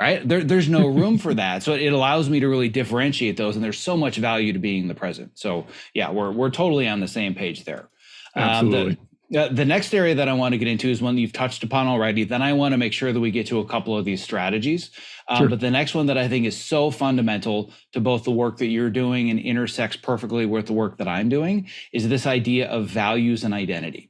Right? There's no room for that. So it allows me to really differentiate those. And there's so much value to being in the present. So yeah, we're totally on the same page there. Absolutely. The next area that I want to get into is one that you've touched upon already. Then I want to make sure that we get to a couple of these strategies. Sure. But the next one that I think is so fundamental to both the work that you're doing and intersects perfectly with the work that I'm doing is this idea of values and identity.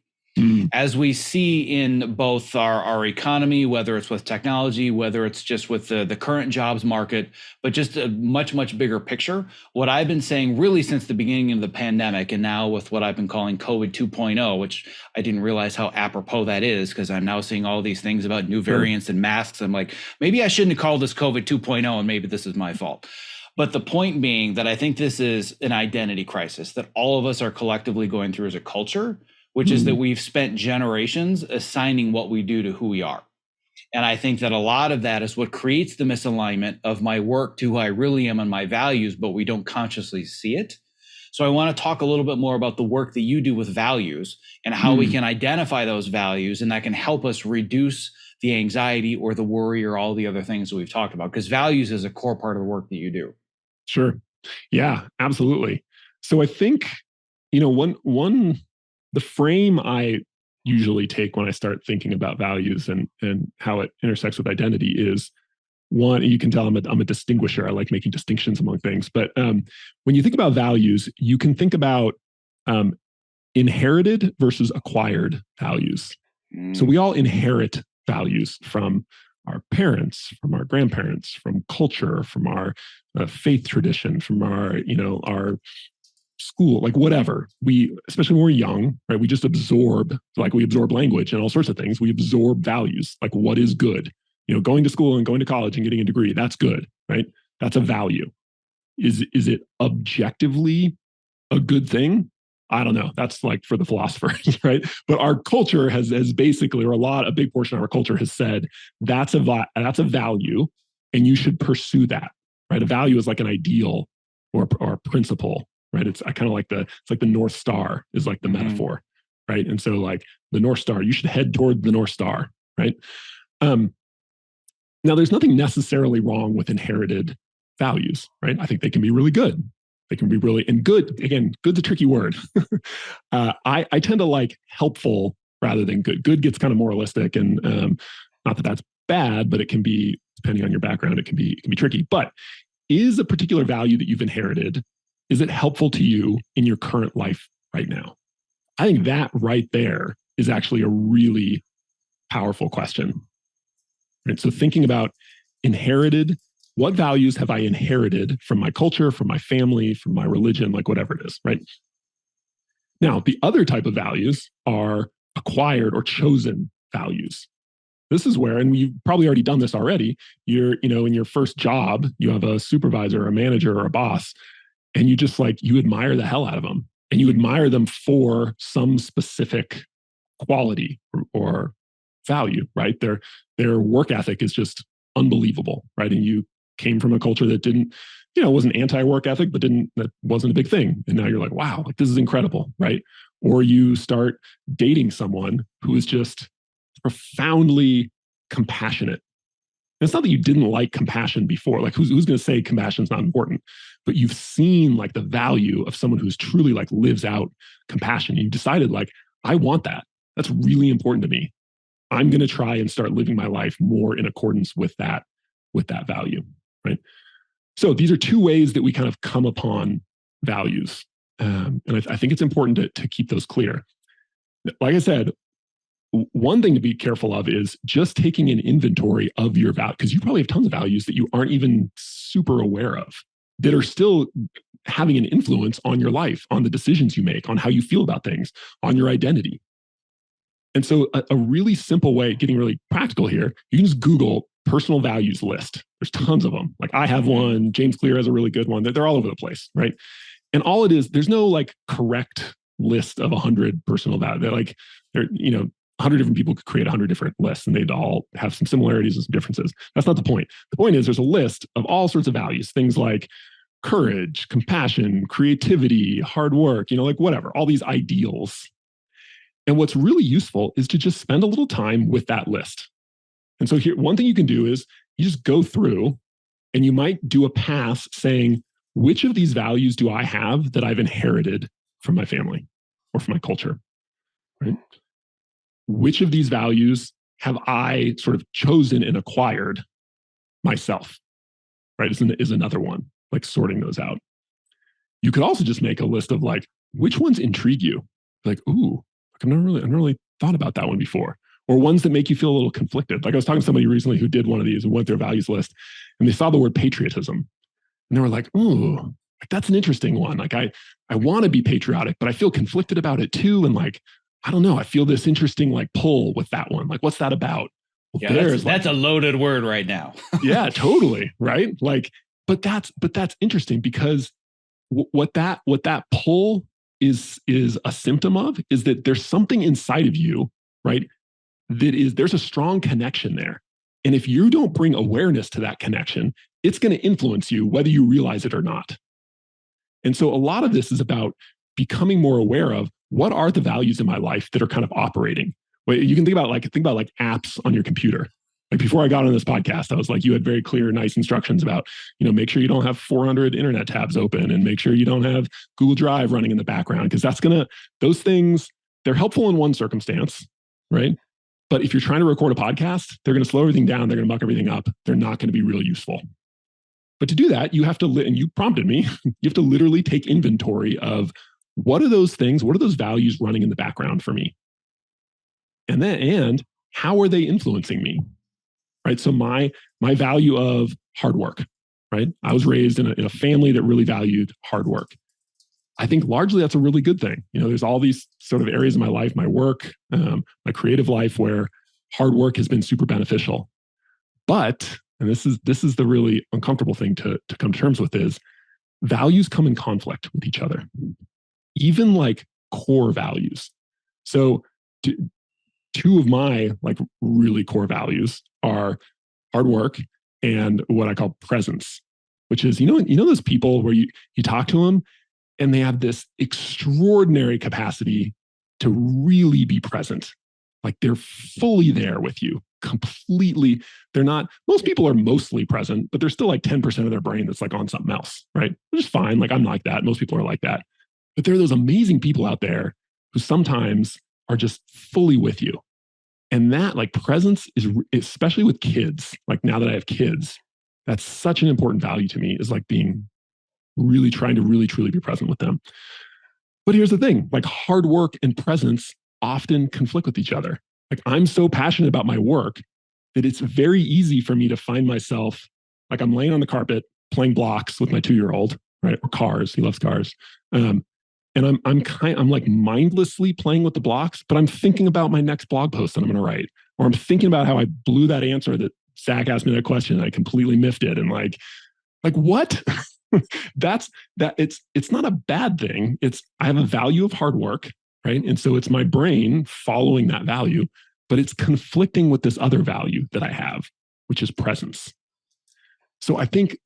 As we see in both our economy, whether it's with technology, whether it's just with the current jobs market, but just a much, much bigger picture, what I've been saying really since the beginning of the pandemic and now with what I've been calling COVID 2.0, which I didn't realize how apropos that is because I'm now seeing all these things about new variants and masks. I'm like, maybe I shouldn't have called this COVID 2.0 and maybe this is my fault. But the point being that I think this is an identity crisis that all of us are collectively going through as a culture, which is that we've spent generations assigning what we do to who we are. And I think that a lot of that is what creates the misalignment of my work to who I really am and my values, but we don't consciously see it. So I want to talk a little bit more about the work that you do with values and how we can identify those values, and that can help us reduce the anxiety or the worry or all the other things that we've talked about, because values is a core part of the work that you do. Sure. Yeah, absolutely. So I think, the frame I usually take when I start thinking about values and how it intersects with identity is one, you can tell I'm a distinguisher. I like making distinctions among things. But when you think about values, you can think about inherited versus acquired values. So we all inherit values from our parents, from our grandparents, from culture, from our faith tradition, from our school, like whatever. We, especially when we're young, right? We just absorb, like we absorb language and all sorts of things. We absorb values, like what is good. Going to school and going to college and getting a degree, that's good, right? That's a value. Is it objectively a good thing? I don't know. That's like for the philosophers, right? But our culture has basically, or a big portion of our culture has said that's a value, and you should pursue that, right? A value is like an ideal or a principle, right? It's like the North Star is like the metaphor, right? And so like the North Star, you should head toward the North Star, right? Now there's nothing necessarily wrong with inherited values, right? I think they can be really good. They can be really, and good, again, good's a tricky word. I tend to like helpful rather than good. Good gets kind of moralistic, and not that that's bad, but it can be, depending on your background, it can be tricky. But is a particular value that you've inherited, is it helpful to you in your current life right now? I think that right there is actually a really powerful question. Right? So thinking about inherited, what values have I inherited from my culture, from my family, from my religion, like whatever it is, right? Now, the other type of values are acquired or chosen values. This is where, and we've probably already done this already, you're, in your first job, you have a supervisor, or a manager, or a boss, and you just you admire the hell out of them, and you admire them for some specific quality or value, right? Their work ethic is just unbelievable, right? And you came from a culture that didn't, wasn't anti-work ethic, but that wasn't a big thing. And now you're like, wow, like this is incredible, right? Or you start dating someone who is just profoundly compassionate. And it's not that you didn't like compassion before. Like who's going to say compassion is not important? But you've seen like the value of someone who's truly like lives out compassion. You've decided like, I want that. That's really important to me. I'm going to try and start living my life more in accordance with that value, right? So these are two ways that we kind of come upon values. And I think it's important to keep those clear. Like I said, one thing to be careful of is just taking an inventory of your value, because you probably have tons of values that you aren't even super aware of that are still having an influence on your life, on the decisions you make, on how you feel about things, on your identity. And so a really simple way, getting really practical here, you can just Google personal values list. There's tons of them. Like I have one, James Clear has a really good one. They're all over the place, right? And all it is, there's no like correct list of 100 personal values. They're like, There, 100 different people could create 100 different lists and they'd all have some similarities and some differences. That's not the point. The point is there's a list of all sorts of values, things like courage, compassion, creativity, hard work, like whatever, all these ideals. And what's really useful is to just spend a little time with that list. And so here, one thing you can do is you just go through and you might do a pass saying, which of these values do I have that I've inherited from my family or from my culture, right? Which of these values have I sort of chosen and acquired myself, right? Is another one, like sorting those out. You could also just make a list of like, which ones intrigue you? Like, ooh, I've never really thought about that one before. Or ones that make you feel a little conflicted. Like I was talking to somebody recently who did one of these and went through a values list and they saw the word patriotism and they were like, ooh, that's an interesting one. Like I want to be patriotic, but I feel conflicted about it too. And like, I don't know, I feel this interesting like pull with that one. Like, what's that about? Well, yeah, that's a loaded word right now. Yeah, totally. Right. Like, but that's interesting because what that pull is a symptom of is that there's something inside of you, right? There's a strong connection there. And if you don't bring awareness to that connection, it's going to influence you whether you realize it or not. And so a lot of this is about becoming more aware of what are the values in my life that are kind of operating. Well, you can think about like apps on your computer. Like before I got on this podcast, I was like, you had very clear, nice instructions about, make sure you don't have 400 internet tabs open and make sure you don't have Google Drive running in the background because those things, they're helpful in one circumstance, right? But if you're trying to record a podcast, they're going to slow everything down. They're going to muck everything up. They're not going to be real useful. But to do that, you have to, and you prompted me, you have to literally take inventory of what are those things, what are those values running in the background for me? And how are they influencing me? Right. So my value of hard work, right? I was raised in a family that really valued hard work. I think largely that's a really good thing. There's all these sort of areas in my life, my work, my creative life, where hard work has been super beneficial. But, and this is the really uncomfortable thing to come to terms with, is values come in conflict with each other, even like core values. So two of my like really core values are hard work and what I call presence, which is, those people where you talk to them and they have this extraordinary capacity to really be present. Like they're fully there with you, completely. Most people are mostly present, but there's still like 10% of their brain that's like on something else, right? Which is fine. Like I'm like that. Most people are like that. But there are those amazing people out there who sometimes are just fully with you. And that like presence is, especially with kids, like now that I have kids, that's such an important value to me, is like trying to really truly be present with them. But here's the thing, like hard work and presence often conflict with each other. Like I'm so passionate about my work that it's very easy for me to find myself, like I'm laying on the carpet playing blocks with my 2-year-old, right? Or cars, he loves cars. And I'm like mindlessly playing with the blocks, but I'm thinking about my next blog post that I'm going to write, or I'm thinking about how I blew that answer that Zack asked me that question and I completely miffed it. And like what? It's not a bad thing. I have a value of hard work, right? And so it's my brain following that value, but it's conflicting with this other value that I have, which is presence. So I think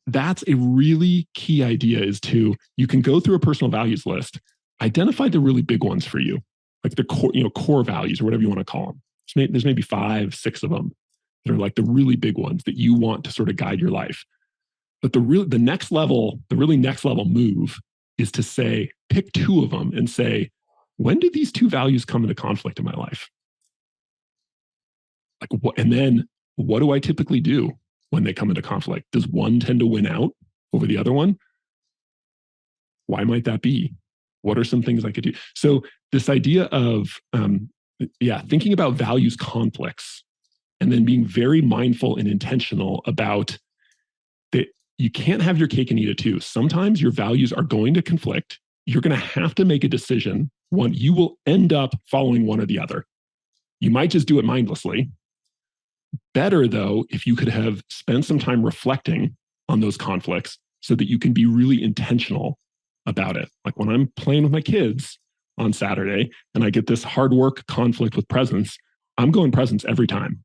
that's a really key idea, is you can go through a personal values list, identify the really big ones for you, like the core values or whatever you want to call them. There's maybe 5, 6 of them that are like the really big ones that you want to sort of guide your life. But the really next level move is to say, pick 2 of them and say, when do these 2 values come into conflict in my life? Like what? And then what do I typically do when they come into conflict? Does one tend to win out over the other one? Why might that be? What are some things I could do? So this idea of, thinking about values conflicts and then being very mindful and intentional about that. You can't have your cake and eat it too. Sometimes your values are going to conflict. You're going to have to make a decision. You will end up following one or the other. You might just do it mindlessly. Better, though, if you could have spent some time reflecting on those conflicts so that you can be really intentional about it. Like when I'm playing with my kids, on Saturday and I get this hard work conflict with presence, I'm going presence every time.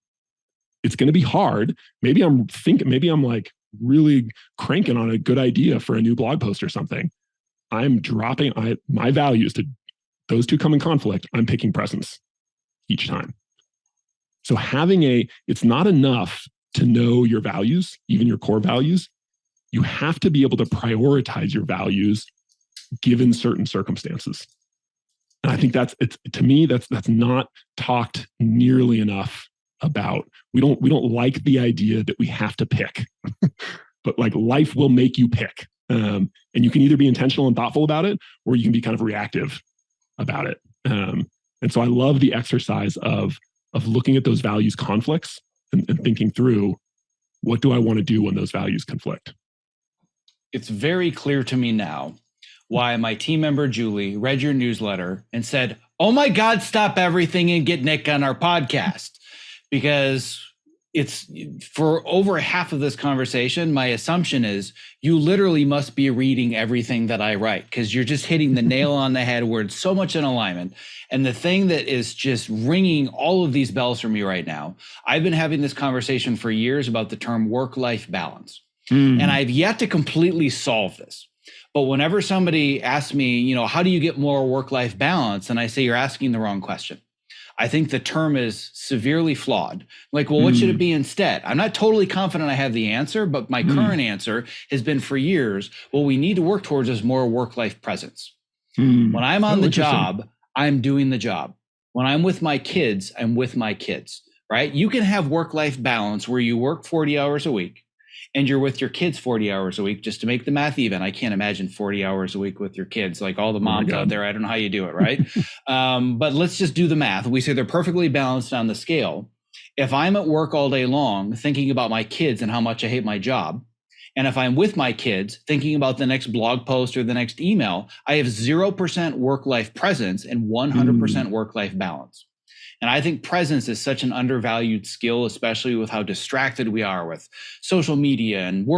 It's going to be hard. Maybe I'm like really cranking on a good idea for a new blog post or something. I'm dropping my values to those two come in conflict. I'm picking presence each time. So it's not enough to know your values, even your core values. You have to be able to prioritize your values given certain circumstances. And I think to me, that's not talked nearly enough about. We don't like the idea that we have to pick, but like life will make you pick. And you can either be intentional and thoughtful about it, or you can be kind of reactive about it. And so I love the exercise of looking at those values conflicts and thinking through, what do I want to do when those values conflict? It's very clear to me now why my team member, Julie, read your newsletter and said, oh my God, stop everything and get Nick on our podcast. Because it's for over half of this conversation, my assumption is you literally must be reading everything that I write, because you're just hitting the nail on the head where it's so much in alignment. And the thing that is just ringing all of these bells for me right now, I've been having this conversation for years about the term work-life balance. And I've yet to completely solve this. But whenever somebody asks me, how do you get more work-life balance? And I say, you're asking the wrong question. I think the term is severely flawed. Like, well, what should it be instead? I'm not totally confident I have the answer, but my current answer has been for years, what we need to work towards is more work-life presence. When I'm on the job, I'm doing the job. When I'm with my kids, I'm with my kids, right? You can have work-life balance where you work 40 hours a week and you're with your kids 40 hours a week, just to make the math even. I can't imagine 40 hours a week with your kids, like all the moms out there. I don't know how you do it, right? But let's just do the math. We say they're perfectly balanced on the scale. If I'm at work all day long thinking about my kids and how much I hate my job, and if I'm with my kids thinking about the next blog post or the next email, I have 0% work-life presence and 100% work-life balance. And I think presence is such an undervalued skill, especially with how distracted we are with social media and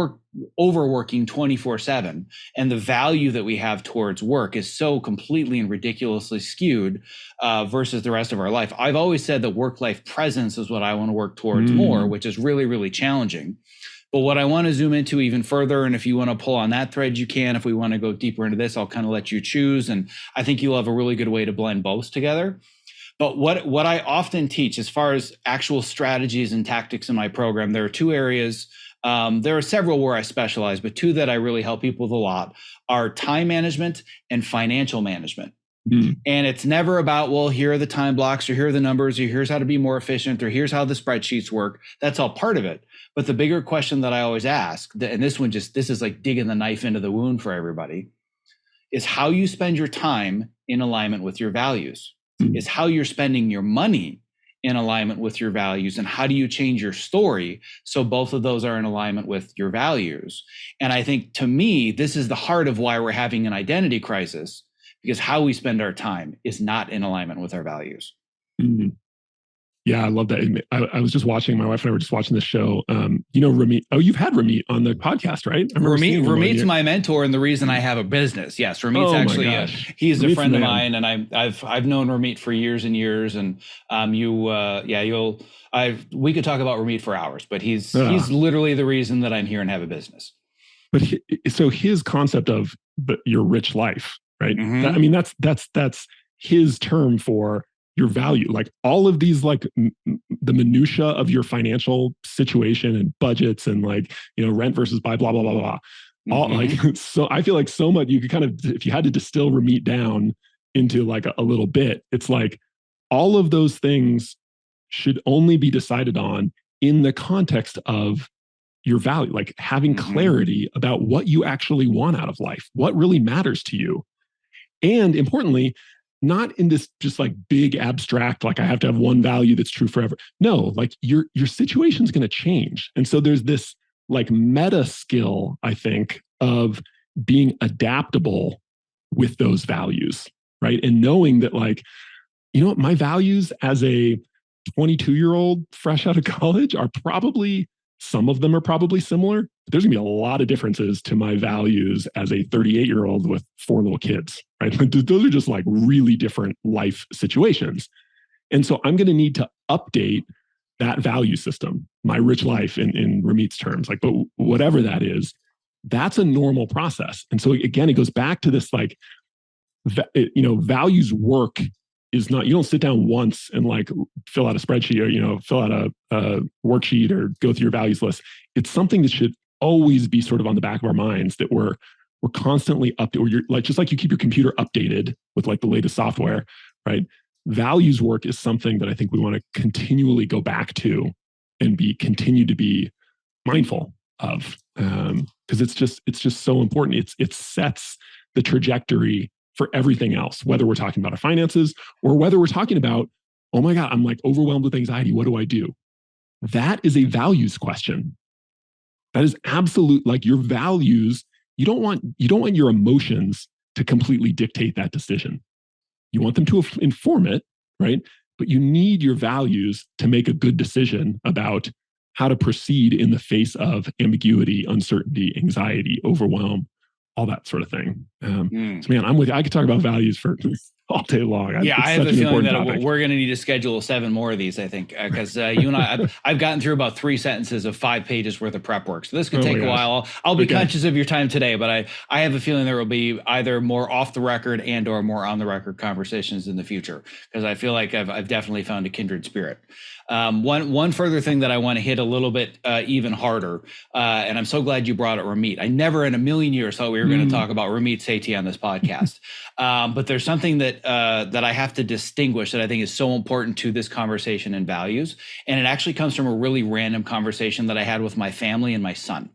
overworking 24/7. And the value that we have towards work is so completely and ridiculously skewed versus the rest of our life. I've always said that work-life presence is what I want to work towards more, which is really, really challenging. But what I want to zoom into even further, and if you want to pull on that thread, you can. If we want to go deeper into this, I'll kind of let you choose. And I think you'll have a really good way to blend both together. But what I often teach as far as actual strategies and tactics in my program, there are two areas. There are several where I specialize, but two that I really help people with a lot are time management and financial management. And it's never about, well, here are the time blocks, or here are the numbers, or here's how to be more efficient, or here's how the spreadsheets work. That's all part of it. But the bigger question that I always ask, and this is like digging the knife into the wound for everybody, is how you spend your time in alignment with your values. Is how you're spending your money in alignment with your values, and how do you change your story so both of those are in alignment with your values. And I think, to me, this is the heart of why we're having an identity crisis, because how we spend our time is not in alignment with our values. Yeah, I love that. I was just watching, my wife and I were just watching this show. Ramit. Oh, you've had Ramit on the podcast, right? Ramit's my mentor and the reason I have a business. Yes, Ramit's actually he's a friend of mine, and I've known Ramit for years and years. And we could talk about Ramit for hours, but he's literally the reason that I'm here and have a business. But so his concept of your rich life, right? That's his term for your value. Like all of these, like the minutia of your financial situation and budgets and rent versus buy, blah, blah, blah, blah. All so I feel like so much you could kind of, if you had to distill Ramit down into like a little bit, it's like all of those things should only be decided on in the context of your value, like having clarity about what you actually want out of life, what really matters to you. And importantly, not in this just like big abstract, like I have to have one value that's true forever. No, like your situation's going to change. And so there's this like meta skill, I think, of being adaptable with those values, right? And knowing that what, my values as a 22-year-old fresh out of college are probably, some of them are probably similar but there's gonna be a lot of differences to my values as a 38-year-old with 4 little kids, right? Those are just like really different life situations. And so I'm going to need to update that value system, my rich life in Ramit's terms, like, but whatever that is, that's a normal process. And so again, it goes back to this, like, values work is not, you don't sit down once and like fill out a spreadsheet or, fill out a worksheet or go through your values list. It's something that should always be sort of on the back of our minds, that we're constantly or you're like, just like you keep your computer updated with like the latest software, right? Values work is something that I think we want to continually go back to and continue to be mindful of, because it's just so important. It sets the trajectory for everything else, whether we're talking about our finances or whether we're talking about, oh my God, I'm like overwhelmed with anxiety. What do I do? That is a values question. That is absolute, like, your values. You don't want your emotions to completely dictate that decision. You want them to inform it, right? But you need your values to make a good decision about how to proceed in the face of ambiguity, uncertainty, anxiety, overwhelm, all that sort of thing. So man, I'm with you. I could talk about values for all day long. I have a feeling that we're going to need to schedule 7 more of these, I think, because you and I've gotten through about 3 sentences of 5 pages worth of prep work. So this could take a while. I'll be conscious of your time today, but I have a feeling there will be either more off the record and or more on the record conversations in the future, because I feel like I've definitely found a kindred spirit. One further thing that I want to hit a little bit even harder, and I'm so glad you brought up Ramit. I never in a million years thought we were going to talk about Ramit Sethi on this podcast, but there's something that I have to distinguish that I think is so important to this conversation and values, and it actually comes from a really random conversation that I had with my family and my son.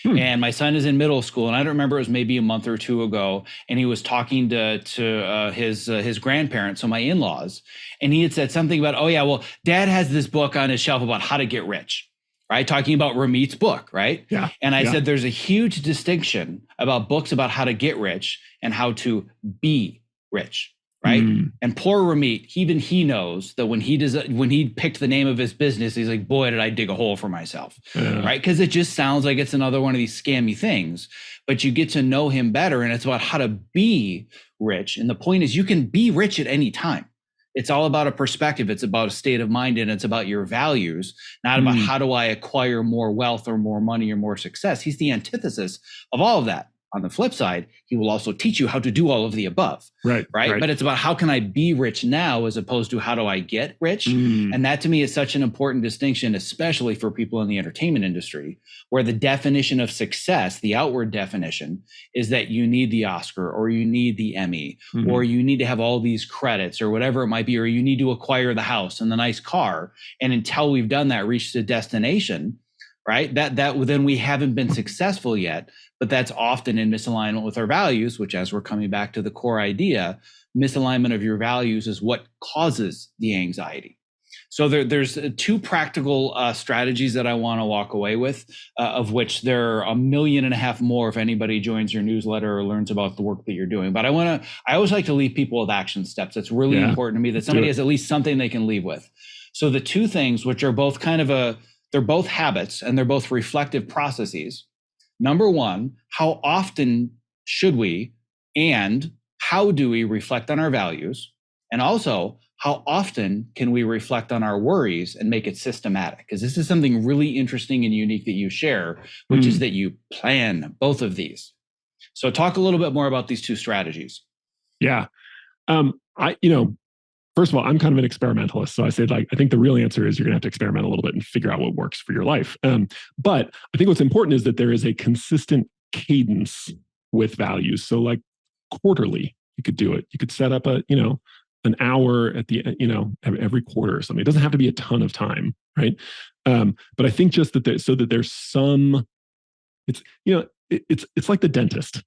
And my son is in middle school, and I don't remember, it was maybe a month or 2 ago, and he was talking to his grandparents, so my in-laws, and he had said something about, oh yeah, well, Dad has this book on his shelf about how to get rich, right? Talking about Ramit's book, right? Yeah. And I said, there's a huge distinction about books about how to get rich and how to be rich. Right. And poor Ramit, even he knows that when he picked the name of his business, he's like, boy, did I dig a hole for myself. Right. Because it just sounds like it's another one of these scammy things. But you get to know him better, and it's about how to be rich. And the point is, you can be rich at any time. It's all about a perspective. It's about a state of mind, and it's about your values, not about how do I acquire more wealth or more money or more success. He's the antithesis of all of that. On the flip side, he will also teach you how to do all of the above. Right. But it's about how can I be rich now as opposed to how do I get rich? And that to me is such an important distinction, especially for people in the entertainment industry, where the definition of success, the outward definition, is that you need the Oscar or you need the Emmy or you need to have all these credits or whatever it might be, or you need to acquire the house and the nice car. And until we've done that, reached a destination, right? That then we haven't been successful yet, but that's often in misalignment with our values, which, as we're coming back to the core idea, misalignment of your values is what causes the anxiety. So there's 2 practical strategies that I want to walk away with, of which there are 1.5 million more if anybody joins your newsletter or learns about the work that you're doing. But I always like to leave people with action steps. It's really important to me that somebody has at least something they can leave with. So the 2 things, which are both they're both habits and they're both reflective processes. Number 1, how often should we and how do we reflect on our values? And also, how often can we reflect on our worries and make it systematic? Because this is something really interesting and unique that you share, which is that you plan both of these. So talk a little bit more about these 2 strategies. Yeah. First of all, I'm kind of an experimentalist. So I said, like, I think the real answer is you're going to have to experiment a little bit and figure out what works for your life. But I think what's important is that there is a consistent cadence with values. So like quarterly, you could do it. You could set up an hour at the, every quarter or something. It doesn't have to be a ton of time, right? But I think just that there's some, it's like the dentist.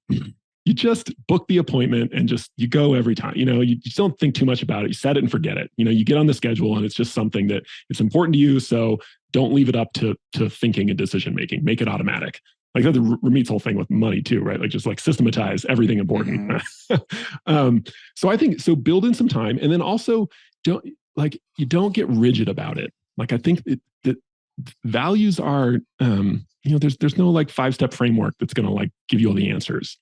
You just book the appointment and you go every time. You just don't think too much about it. You set it and forget it. You get on the schedule, and it's just something that it's important to you. So don't leave it up to thinking and decision making. Make it automatic. Like that's Ramit's whole thing with money too, right? Like just like systematize everything important. So I think so. Build in some time, and then also you don't get rigid about it. Like I think that values are, there's no like 5-step framework that's going to like give you all the answers.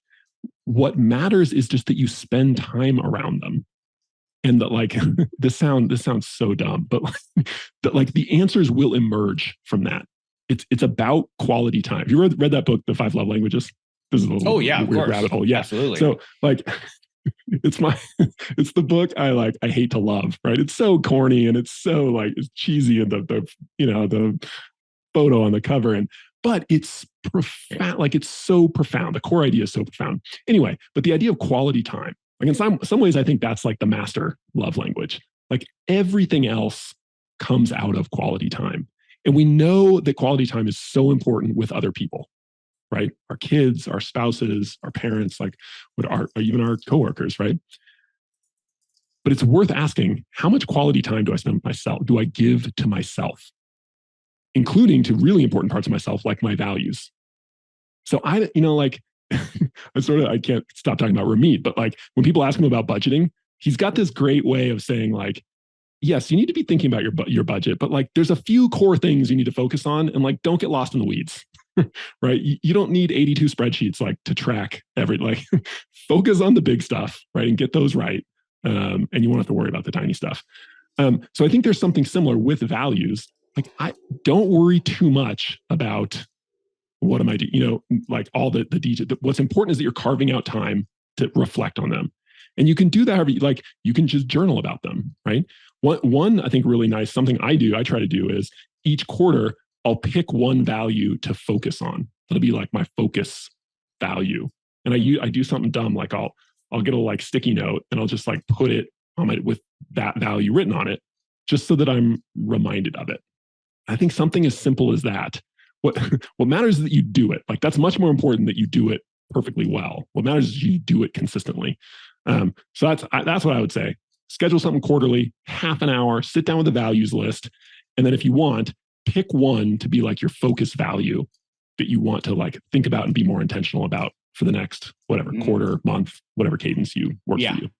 What matters is just that you spend time around them. And that like, this sounds so dumb, but like, that like the answers will emerge from that. It's about quality time. Have you read that book, The 5 Love Languages? This is a little weird rabbit hole. Yeah, absolutely. So like, it's the book I hate to love, right? It's so corny and it's so like it's cheesy, and the photo on the cover, but it's profound. Like it's so profound. The core idea is so profound. Anyway, but the idea of quality time, like in some ways, I think that's like the master love language. Like everything else comes out of quality time. And we know that quality time is so important with other people, right? Our kids, our spouses, our parents, like even our coworkers, right? But it's worth asking, how much quality time do I spend with myself? Do I give to myself? Including to really important parts of myself, like my values. So I can't stop talking about Ramit, but like when people ask him about budgeting, he's got this great way of saying like, yes, you need to be thinking about your budget, but like there's a few core things you need to focus on, and like don't get lost in the weeds, right? You don't need 82 spreadsheets like to track like focus on the big stuff, right, and get those right, and you won't have to worry about the tiny stuff. So I think there's something similar with values. Like I don't worry too much about what am I doing, like all the details. What's important is that you're carving out time to reflect on them. And you can do that however you can just journal about them, right? One, I think really nice, something I try to do is each quarter, I'll pick one value to focus on. That'll be like my focus value. And I do something dumb, like I'll get a like sticky note and I'll just like put it on with that value written on it, just so that I'm reminded of it. I think something as simple as that. What matters is that you do it. Like that's much more important that you do it perfectly well. What matters is you do it consistently. So that's what I would say. Schedule something quarterly, half an hour, sit down with a values list. And then if you want, pick one to be like your focus value that you want to like think about and be more intentional about for the next whatever quarter, month, whatever cadence works for you.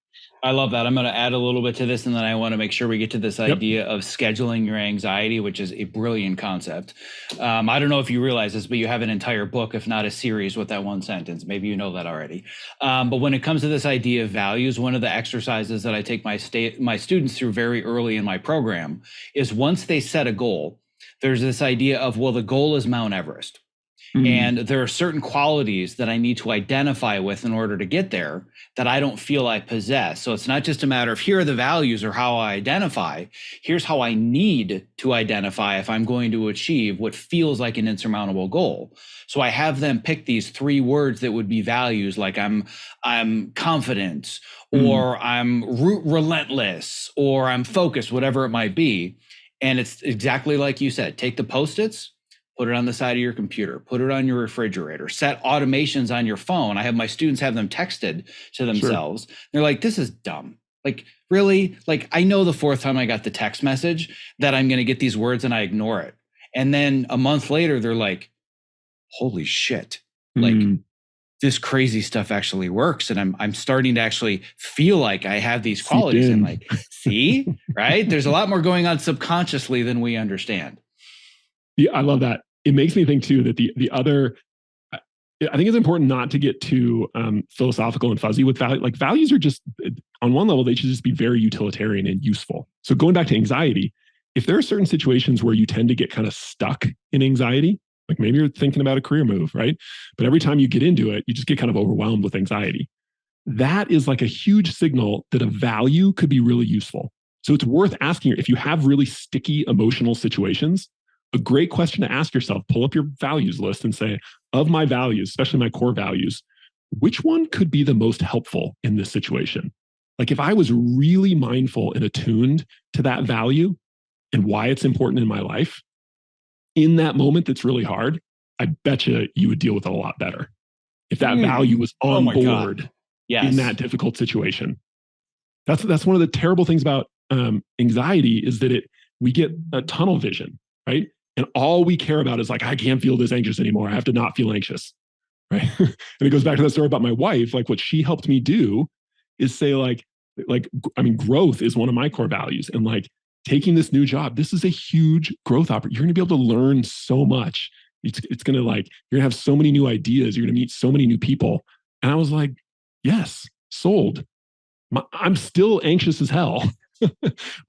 I love that. I'm going to add a little bit to this, and then I want to make sure we get to this idea of scheduling your anxiety, which is a brilliant concept. I don't know if you realize this, but you have an entire book, if not a series, with that one sentence. Maybe you know that already. But when it comes to this idea of values, one of the exercises that I take my students through very early in my program is once they set a goal, there's this idea of, well, the goal is Mount Everest. Mm-hmm. And there are certain qualities that I need to identify with in order to get there that I don't feel I possess. So it's not just a matter of here are the values or how I identify. Here's how I need to identify if I'm going to achieve what feels like an insurmountable goal. So I have them pick these 3 words that would be values, like I'm confident, or I'm relentless, or I'm focused, whatever it might be. And it's exactly like you said, take the Post-its, put it on the side of your computer, put it on your refrigerator, set automations on your phone. I have my students have them texted to themselves. Sure. They're like, this is dumb. Like, really? Like, I know the 4th time I got the text message that I'm going to get these words and I ignore it. And then a month later, they're like, holy shit. Like, this crazy stuff actually works. And I'm starting to actually feel like I have these qualities. And like, see, right? There's a lot more going on subconsciously than we understand. Yeah, I love that. It makes me think too that the other, I think it's important not to get too philosophical and fuzzy with value. Like values are just, on one level, they should just be very utilitarian and useful. So going back to anxiety, if there are certain situations where you tend to get kind of stuck in anxiety, like maybe you're thinking about a career move, right? But every time you get into it, you just get kind of overwhelmed with anxiety. That is like a huge signal that a value could be really useful. So it's worth asking if you have really sticky emotional situations. A great question to ask yourself, pull up your values list and say, of my values, especially my core values, which one could be the most helpful in this situation? Like if I was really mindful and attuned to that value and why it's important in my life, in that moment that's really hard, I bet you would deal with it a lot better. If that value was on board in that difficult situation. That's one of the terrible things about anxiety is that we get a tunnel vision, right? And all we care about is like, I can't feel this anxious anymore. I have to not feel anxious, right? And it goes back to that story about my wife. Like what she helped me do is say like, I mean, growth is one of my core values. And like, taking this new job, this is a huge growth opportunity. You're going to be able to learn so much. It's going to like, you're going to have so many new ideas. You're going to meet so many new people. And I was like, yes, sold. I'm still anxious as hell,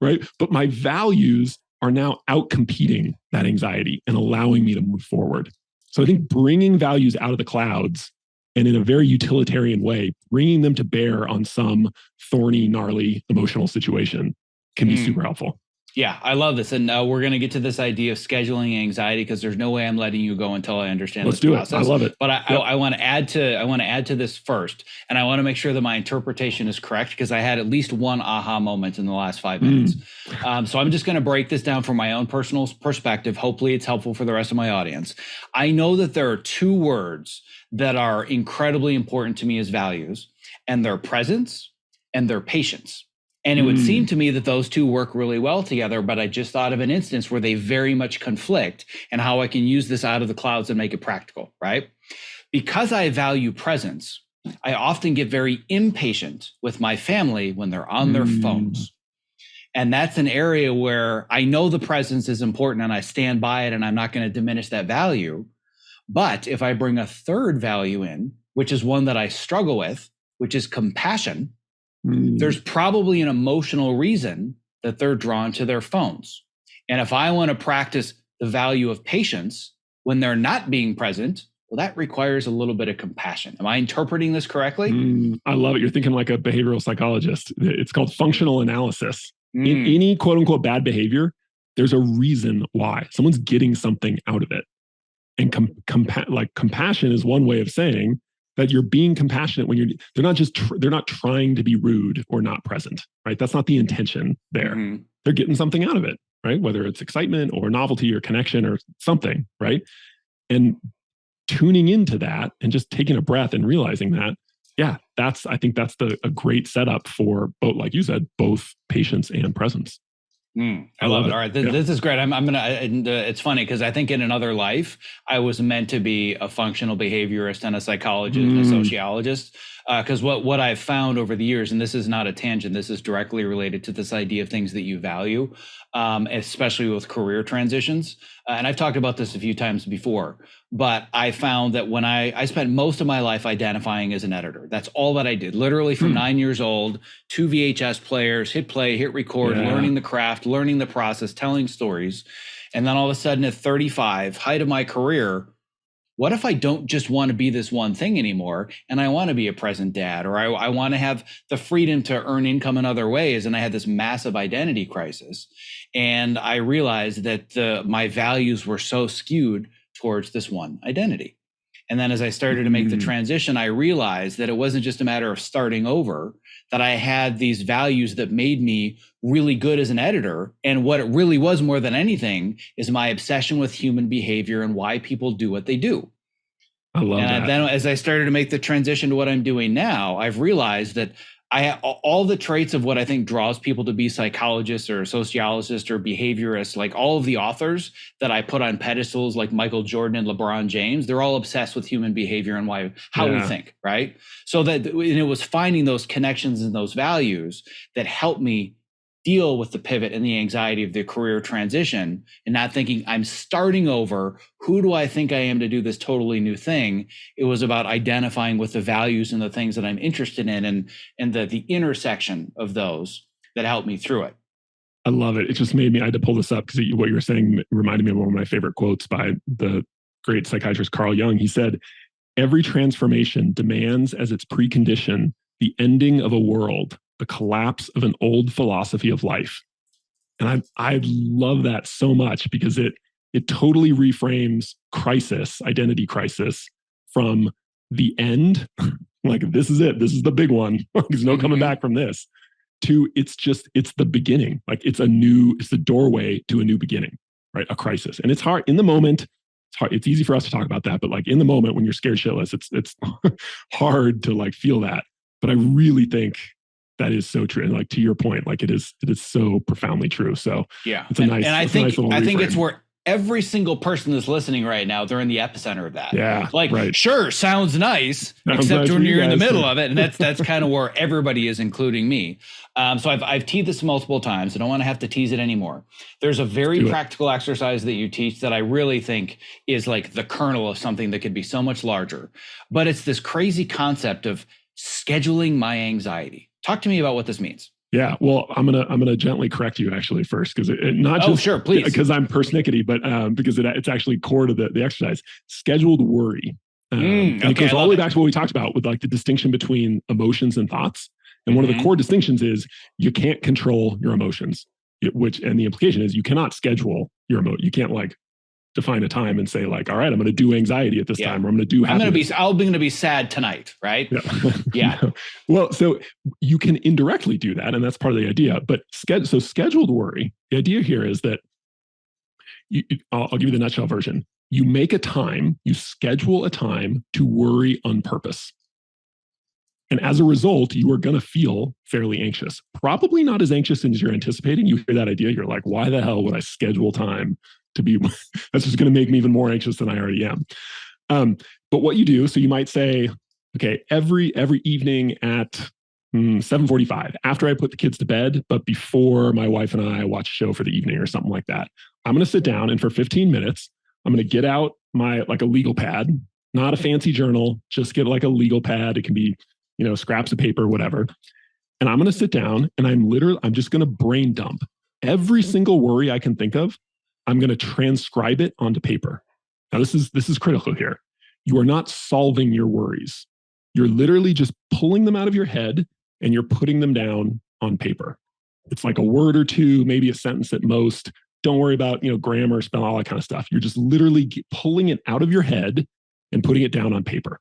right? But my values are now out competing that anxiety and allowing me to move forward. So I think bringing values out of the clouds and in a very utilitarian way, bringing them to bear on some thorny, gnarly emotional situation can be super helpful. Yeah, I love this. And we're going to get to this idea of scheduling anxiety, because there's no way I'm letting you go until I understand this process. I love it. But I want to add to this first. And I want to make sure that my interpretation is correct, because I had at least one aha moment in the last 5 minutes. So I'm just going to break this down from my own personal perspective. Hopefully it's helpful for the rest of my audience. I know that there are two words that are incredibly important to me as values, and they're presence and they're patience. And it would seem to me that those two work really well together, but I just thought of an instance where they very much conflict, and how I can use this out of the clouds and make it practical, right? Because I value presence, I often get very impatient with my family when they're on their phones. And that's an area where I know the presence is important and I stand by it, and I'm not going to diminish that value. But if I bring a third value in, which is one that I struggle with, which is compassion, there's probably an emotional reason that they're drawn to their phones. And if I want to practice the value of patience when they're not being present, well, that requires a little bit of compassion. Am I interpreting this correctly? I love it. You're thinking like a behavioral psychologist. It's called functional analysis. In any quote unquote bad behavior, there's a reason why. Someone's getting something out of it. And compassion is one way of saying that you're being compassionate when they're not trying to be rude or not present, right? That's not the intention there. They're getting something out of it, right? Whether it's excitement or novelty or connection or something, right? And tuning into that and just taking a breath and realizing that, yeah, I think that's a great setup for both, like you said, both patience and presence. I love it. All right. This is great. I'm going to, it's funny because I think in another life, I was meant to be a functional behaviorist and a psychologist and a sociologist. Because what I've found over the years, and this is not a tangent, this is directly related to this idea of things that you value, especially with career transitions. And I've talked about this a few times before, but I found that when I spent most of my life identifying as an editor. That's all that I did, literally from 9 years old, 2 VHS players, hit play, hit record, learning the craft, learning the process, telling stories. And then all of a sudden at 35, height of my career, what if I don't just want to be this one thing anymore, and I want to be a present dad, or I want to have the freedom to earn income in other ways? And I had this massive identity crisis. And I realized that my values were so skewed towards this one identity. And then as I started to make the transition, I realized that it wasn't just a matter of starting over, that I had these values that made me really good as an editor. And what it really was more than anything is my obsession with human behavior and why people do what they do. I love that. And then as I started to make the transition to what I'm doing now, I've realized that I have all the traits of what I think draws people to be psychologists or sociologists or behaviorists, like all of the authors that I put on pedestals like Michael Jordan and LeBron James, they're all obsessed with human behavior and how we think, right? So that and it was finding those connections and those values that helped me deal with the pivot and the anxiety of the career transition, and not thinking I'm starting over. Who do I think I am to do this totally new thing? It was about identifying with the values and the things that I'm interested in, and the intersection of those that helped me through it. I love it. It just made me, I had to pull this up because what you were saying reminded me of one of my favorite quotes by the great psychiatrist Carl Jung. He said, "Every transformation demands as its precondition the ending of a world, the collapse of an old philosophy of life." And I love that so much because it totally reframes crisis, identity crisis, from the end, like this is it, this is the big one, there's no coming back from this, to it's the beginning, like it's the doorway to a new beginning, right? A crisis. And it's hard in the moment. It's hard. It's easy for us to talk about that, but like in the moment when you're scared shitless, it's hard to like feel that. But I really think that is so true. And like to your point, like it is so profoundly true. So yeah, it's a nice, and I think it's where every single person that's listening right now, they're in the epicenter of that. Yeah. Like, right. Sure, sounds nice, except when you're in the middle of it. And that's kind of where everybody is, including me. So I've teased this multiple times. I don't want to have to tease it anymore. There's a very practical exercise that you teach that I really think is like the kernel of something that could be so much larger. But it's this crazy concept of scheduling my anxiety. Talk to me about what this means. Yeah, well, I'm gonna gently correct you actually first, because it not just sure, please, because I'm persnickety, but because it's actually core to the exercise. Scheduled worry, and it goes all the way back to what we talked about with like the distinction between emotions and thoughts. And one of the core distinctions is you can't control your emotions, and the implication is you cannot schedule your emotion. You can't like define a time and say like, all right, I'm going to do anxiety at this time, or I'm going to do happiness. I'm going to be sad tonight, right? Yeah. No. Well, so you can indirectly do that, and that's part of the idea. But so scheduled worry, the idea here is that I'll give you the nutshell version. You make a time, you schedule a time to worry on purpose. And as a result, you are going to feel fairly anxious. Probably not as anxious as you're anticipating. You hear that idea, you're like, why the hell would I schedule time to be, that's just going to make me even more anxious than I already am. But what you do, so you might say, okay, every evening at 7:45, after I put the kids to bed, but before my wife and I watch a show for the evening or something like that, I'm going to sit down and for 15 minutes, I'm going to get out my, like a legal pad, not a fancy journal, just get like a legal pad. It can be, scraps of paper, whatever. And I'm going to sit down and I'm just going to brain dump every single worry I can think of. I'm going to transcribe it onto paper. Now, this is critical here. You are not solving your worries. You're literally just pulling them out of your head and you're putting them down on paper. It's like a word or two, maybe a sentence at most. Don't worry about, grammar, spell, all that kind of stuff. You're just literally pulling it out of your head and putting it down on paper.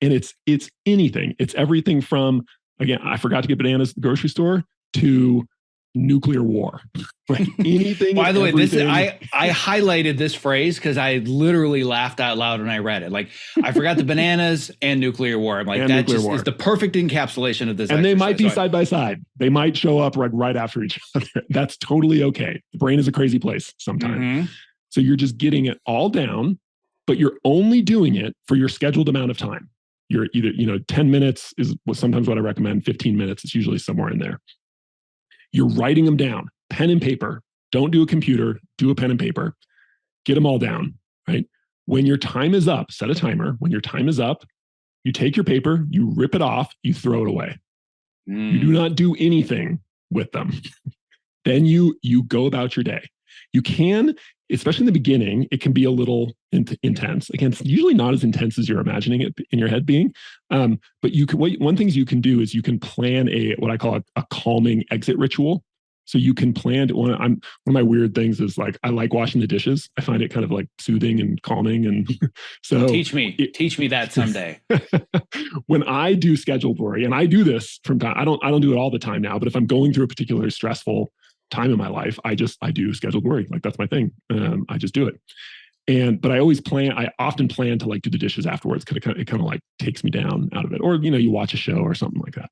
And it's anything. It's everything from, again, I forgot to get bananas at the grocery store, to nuclear war. Like anything. By the way, I highlighted this phrase because I literally laughed out loud when I read it. Like, I forgot the bananas and nuclear war. I'm like, that just is the perfect encapsulation of this. And they might be side by side. They might show up right after each other. That's totally okay. The brain is a crazy place sometimes. So you're just getting it all down, but you're only doing it for your scheduled amount of time. You're either, 10 minutes is sometimes what I recommend, 15 minutes. It's usually somewhere in there. You're writing them down, pen and paper. Don't do a computer, do a pen and paper. Get them all down, right? When your time is up, set a timer. When your time is up, you take your paper, you rip it off, you throw it away. You do not do anything with them. Then you go about your day. You can, especially in the beginning, it can be a little intense. Again, it's usually not as intense as you're imagining it in your head being. But you can, one thing you can do is you can plan what I call a calming exit ritual. So you can plan one of my weird things is like, I like washing the dishes. I find it kind of like soothing and calming. And so teach me that someday. When I do scheduled worry, and I do this from time, I don't do it all the time now, but if I'm going through a particularly stressful time in my life, I do scheduled worry. Like that's my thing. I just do it. But I often plan to like do the dishes afterwards because it kind of like takes me down out of it. Or, you watch a show or something like that.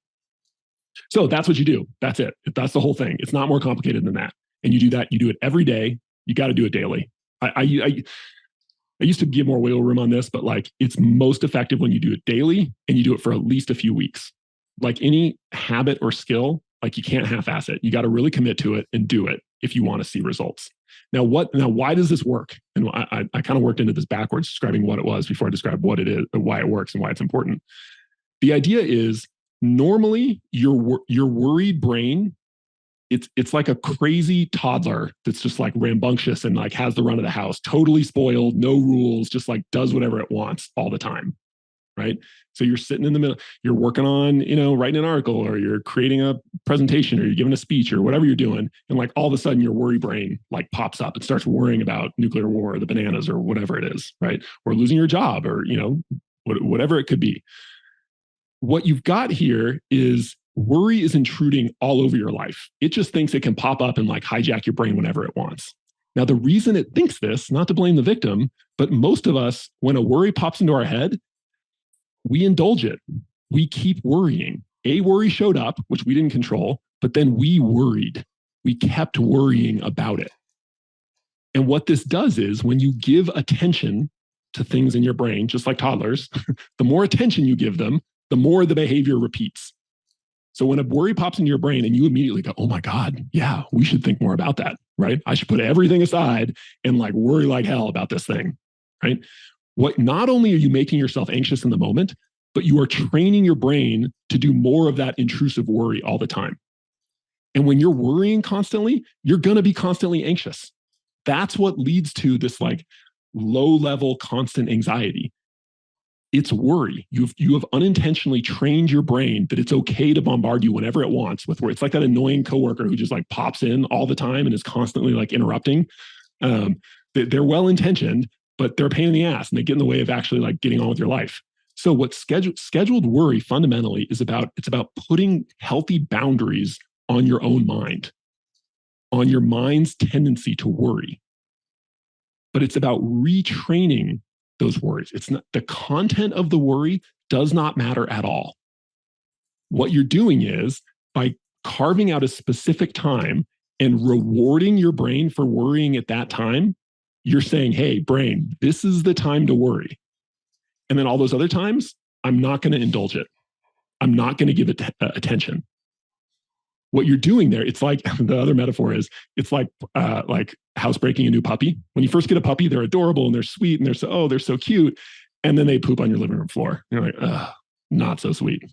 So that's what you do. That's it. That's the whole thing. It's not more complicated than that. And you do that. You do it every day. You got to do it daily. I used to give more wiggle room on this, but like it's most effective when you do it daily and you do it for at least a few weeks. Like any habit or skill, like you can't half-ass it. You got to really commit to it and do it if you want to see results. Now, why does this work? And I kind of worked into this backwards, describing what it was before I described what it is, why it works, and why it's important. The idea is normally your worried brain, it's like a crazy toddler that's just like rambunctious and like has the run of the house, totally spoiled, no rules, just like does whatever it wants all the time, right? So you're sitting in the middle, you're working on, writing an article, or you're creating a presentation, or you're giving a speech, or whatever you're doing. And like all of a sudden your worry brain like pops up and starts worrying about nuclear war, or the bananas, or whatever it is, right? Or losing your job, or, whatever it could be. What you've got here is worry is intruding all over your life. It just thinks it can pop up and like hijack your brain whenever it wants. Now, the reason it thinks this, not to blame the victim, but most of us, when a worry pops into our head, we indulge it. We keep worrying. A worry showed up, which we didn't control, but then we worried. We kept worrying about it. And what this does is when you give attention to things in your brain, just like toddlers, the more attention you give them, the more the behavior repeats. So when a worry pops into your brain and you immediately go, oh my God, yeah, we should think more about that, right? I should put everything aside and like worry like hell about this thing, right? What not only are you making yourself anxious in the moment, but you are training your brain to do more of that intrusive worry all the time. And when you're worrying constantly, you're going to be constantly anxious. That's what leads to this like low level constant anxiety. It's worry. You have unintentionally trained your brain that it's okay to bombard you whenever it wants with worry. It's like that annoying coworker who just like pops in all the time and is constantly like interrupting. They're well intentioned, but they're a pain in the ass and they get in the way of actually like getting on with your life. So what scheduled worry fundamentally is about, it's about putting healthy boundaries on your own mind, on your mind's tendency to worry. But it's about retraining those worries. It's not the content of the worry does not matter at all. What you're doing is by carving out a specific time and rewarding your brain for worrying at that time, you're saying, hey, brain, this is the time to worry. And then all those other times, I'm not going to indulge it. I'm not going to give it attention. What you're doing there, it's like the other metaphor is, it's like housebreaking a new puppy. When you first get a puppy, they're adorable and they're sweet and they're so cute. And then they poop on your living room floor. You're like, ugh, not so sweet.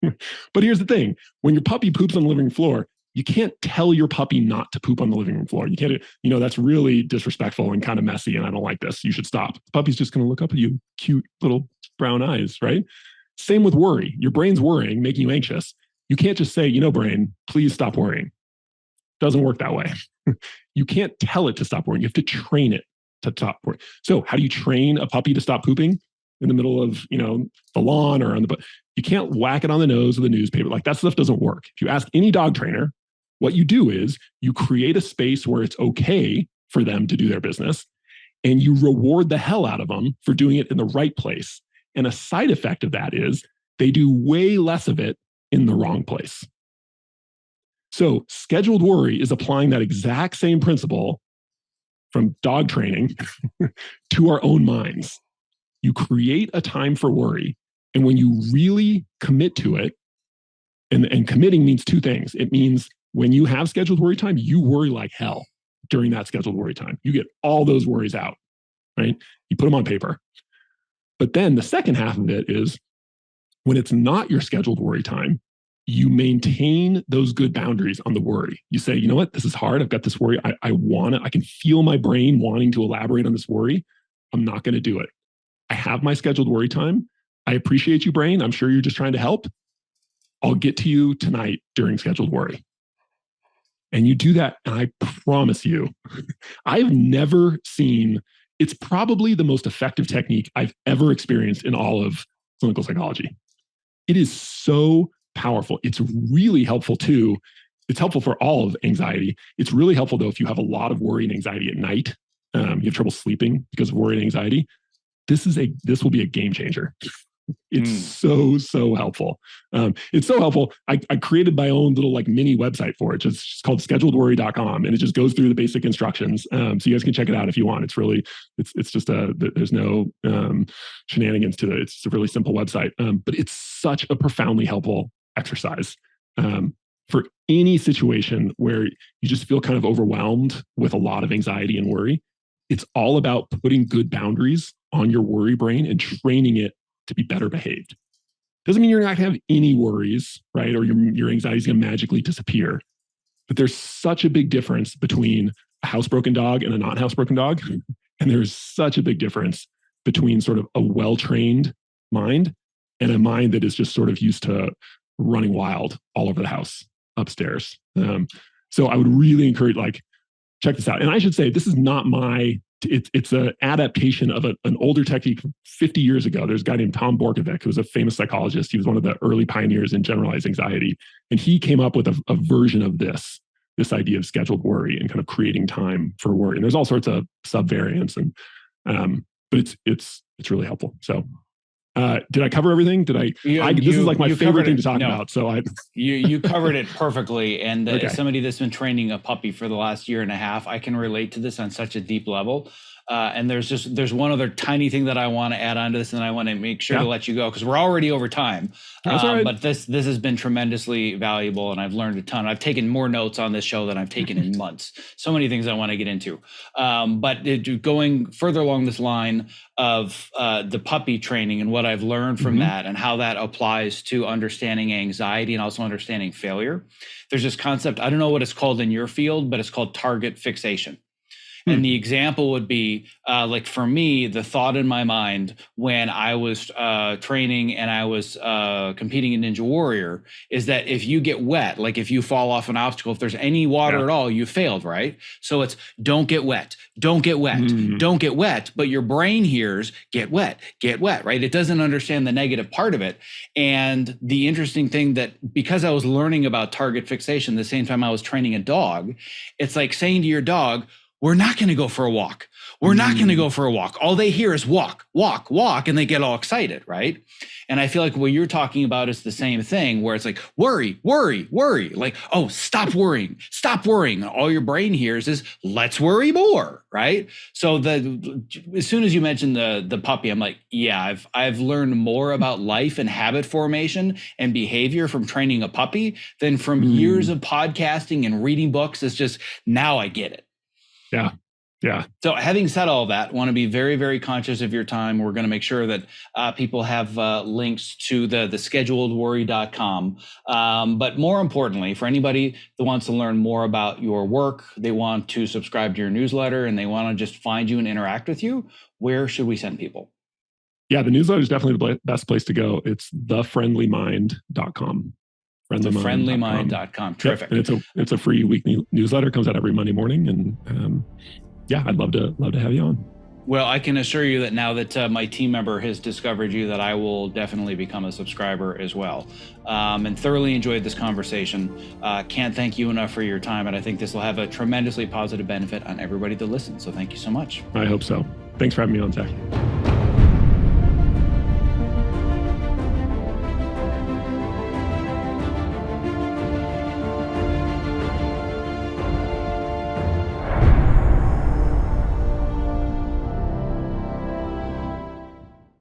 But here's the thing. When your puppy poops on the living room floor, you can't tell your puppy not to poop on the living room floor. You can't, that's really disrespectful and kind of messy and I don't like this. You should stop. The puppy's just going to look up at you, cute little brown eyes, right? Same with worry. Your brain's worrying, making you anxious. You can't just say, brain, please stop worrying. Doesn't work that way. You can't tell it to stop worrying. You have to train it to stop worrying. So how do you train a puppy to stop pooping in the middle of, the lawn or on the, you can't whack it on the nose with a newspaper. Like that stuff doesn't work. If you ask any dog trainer, what you do is you create a space where it's okay for them to do their business and you reward the hell out of them for doing it in the right place. And a side effect of that is they do way less of it in the wrong place. So scheduled worry is applying that exact same principle from dog training to our own minds. You create a time for worry. And when you really commit to it, and committing means two things. It means when you have scheduled worry time, you worry like hell during that scheduled worry time. You get all those worries out, right? You put them on paper. But then the second half of it is when it's not your scheduled worry time, you maintain those good boundaries on the worry. You say, you know what, this is hard. I've got this worry. I want it. I can feel my brain wanting to elaborate on this worry. I'm not going to do it. I have my scheduled worry time. I appreciate you, brain. I'm sure you're just trying to help. I'll get to you tonight during scheduled worry. And you do that, and I promise you, I've never seen, it's probably the most effective technique I've ever experienced in all of clinical psychology. It is so powerful. It's really helpful too. It's helpful for all of anxiety. It's really helpful though if you have a lot of worry and anxiety at night, you have trouble sleeping because of worry and anxiety. This will be a game changer. It's so helpful. It's so helpful. I created my own little like mini website for it. It's just called scheduledworry.com, and it just goes through the basic instructions. So you guys can check it out if you want. It's really, it's just there's no shenanigans to it. It's a really simple website, but it's such a profoundly helpful exercise for any situation where you just feel kind of overwhelmed with a lot of anxiety and worry. It's all about putting good boundaries on your worry brain and training it to be better behaved. Doesn't mean you're not going to have any worries, right? Or your anxiety is going to magically disappear. But there's such a big difference between a housebroken dog and a not housebroken dog. And there's such a big difference between sort of a well-trained mind and a mind that is just sort of used to running wild all over the house upstairs. So I would really encourage, check this out. And I should say, this is not it's an adaptation of an older technique from 50 years ago. There's a guy named Tom Borkovic, who was a famous psychologist. He was one of the early pioneers in generalized anxiety. And he came up with a version of this idea of scheduled worry and kind of creating time for worry. And there's all sorts of sub-variants, but it's really helpful. So Did I cover everything? This is like my favorite thing to talk about. So you covered it perfectly. And okay. As somebody that's been training a puppy for the last year and a half, I can relate to this on such a deep level. And there's one other tiny thing that I want to add on to this, and I want to make sure to let you go because we're already over time. That's all right. But this has been tremendously valuable, and I've learned a ton. I've taken more notes on this show than I've taken in months. So many things I want to get into. But going further along this line of the puppy training and what I've learned from that and how that applies to understanding anxiety and also understanding failure, there's this concept, I don't know what it's called in your field, but it's called target fixation. And the example would be like for me, the thought in my mind when I was training and I was competing in Ninja Warrior is that if you get wet, like if you fall off an obstacle, if there's any water at all, you failed, right? So it's don't get wet, don't get wet, don't get wet. But your brain hears get wet, right? It doesn't understand the negative part of it. And the interesting thing that because I was learning about target fixation the same time I was training a dog, it's like saying to your dog, we're not going to go for a walk. We're not going to go for a walk. All they hear is walk, walk, walk, and they get all excited, right? And I feel like what you're talking about is the same thing where it's like, worry, worry, worry. Like, oh, stop worrying, stop worrying. And all your brain hears is, let's worry more, right? So as soon as you mentioned the puppy, I'm like, yeah, I've learned more about life and habit formation and behavior from training a puppy than from years of podcasting and reading books. It's just, now I get it. Yeah. Yeah. So having said all that, want to be very, very conscious of your time. We're going to make sure that people have links to the scheduledworry.com. But more importantly, for anybody that wants to learn more about your work, they want to subscribe to your newsletter and they want to just find you and interact with you, where should we send people? Yeah, the newsletter is definitely the best place to go. It's thefriendlymind.com. Friendlymind.com. Terrific. Yep. And it's a free weekly newsletter, comes out every Monday morning. And I'd love to have you on. Well, I can assure you that now that my team member has discovered you, that I will definitely become a subscriber as well. And thoroughly enjoyed this conversation. Can't thank you enough for your time. And I think this will have a tremendously positive benefit on everybody that listens. So thank you so much. I hope so. Thanks for having me on, Zack.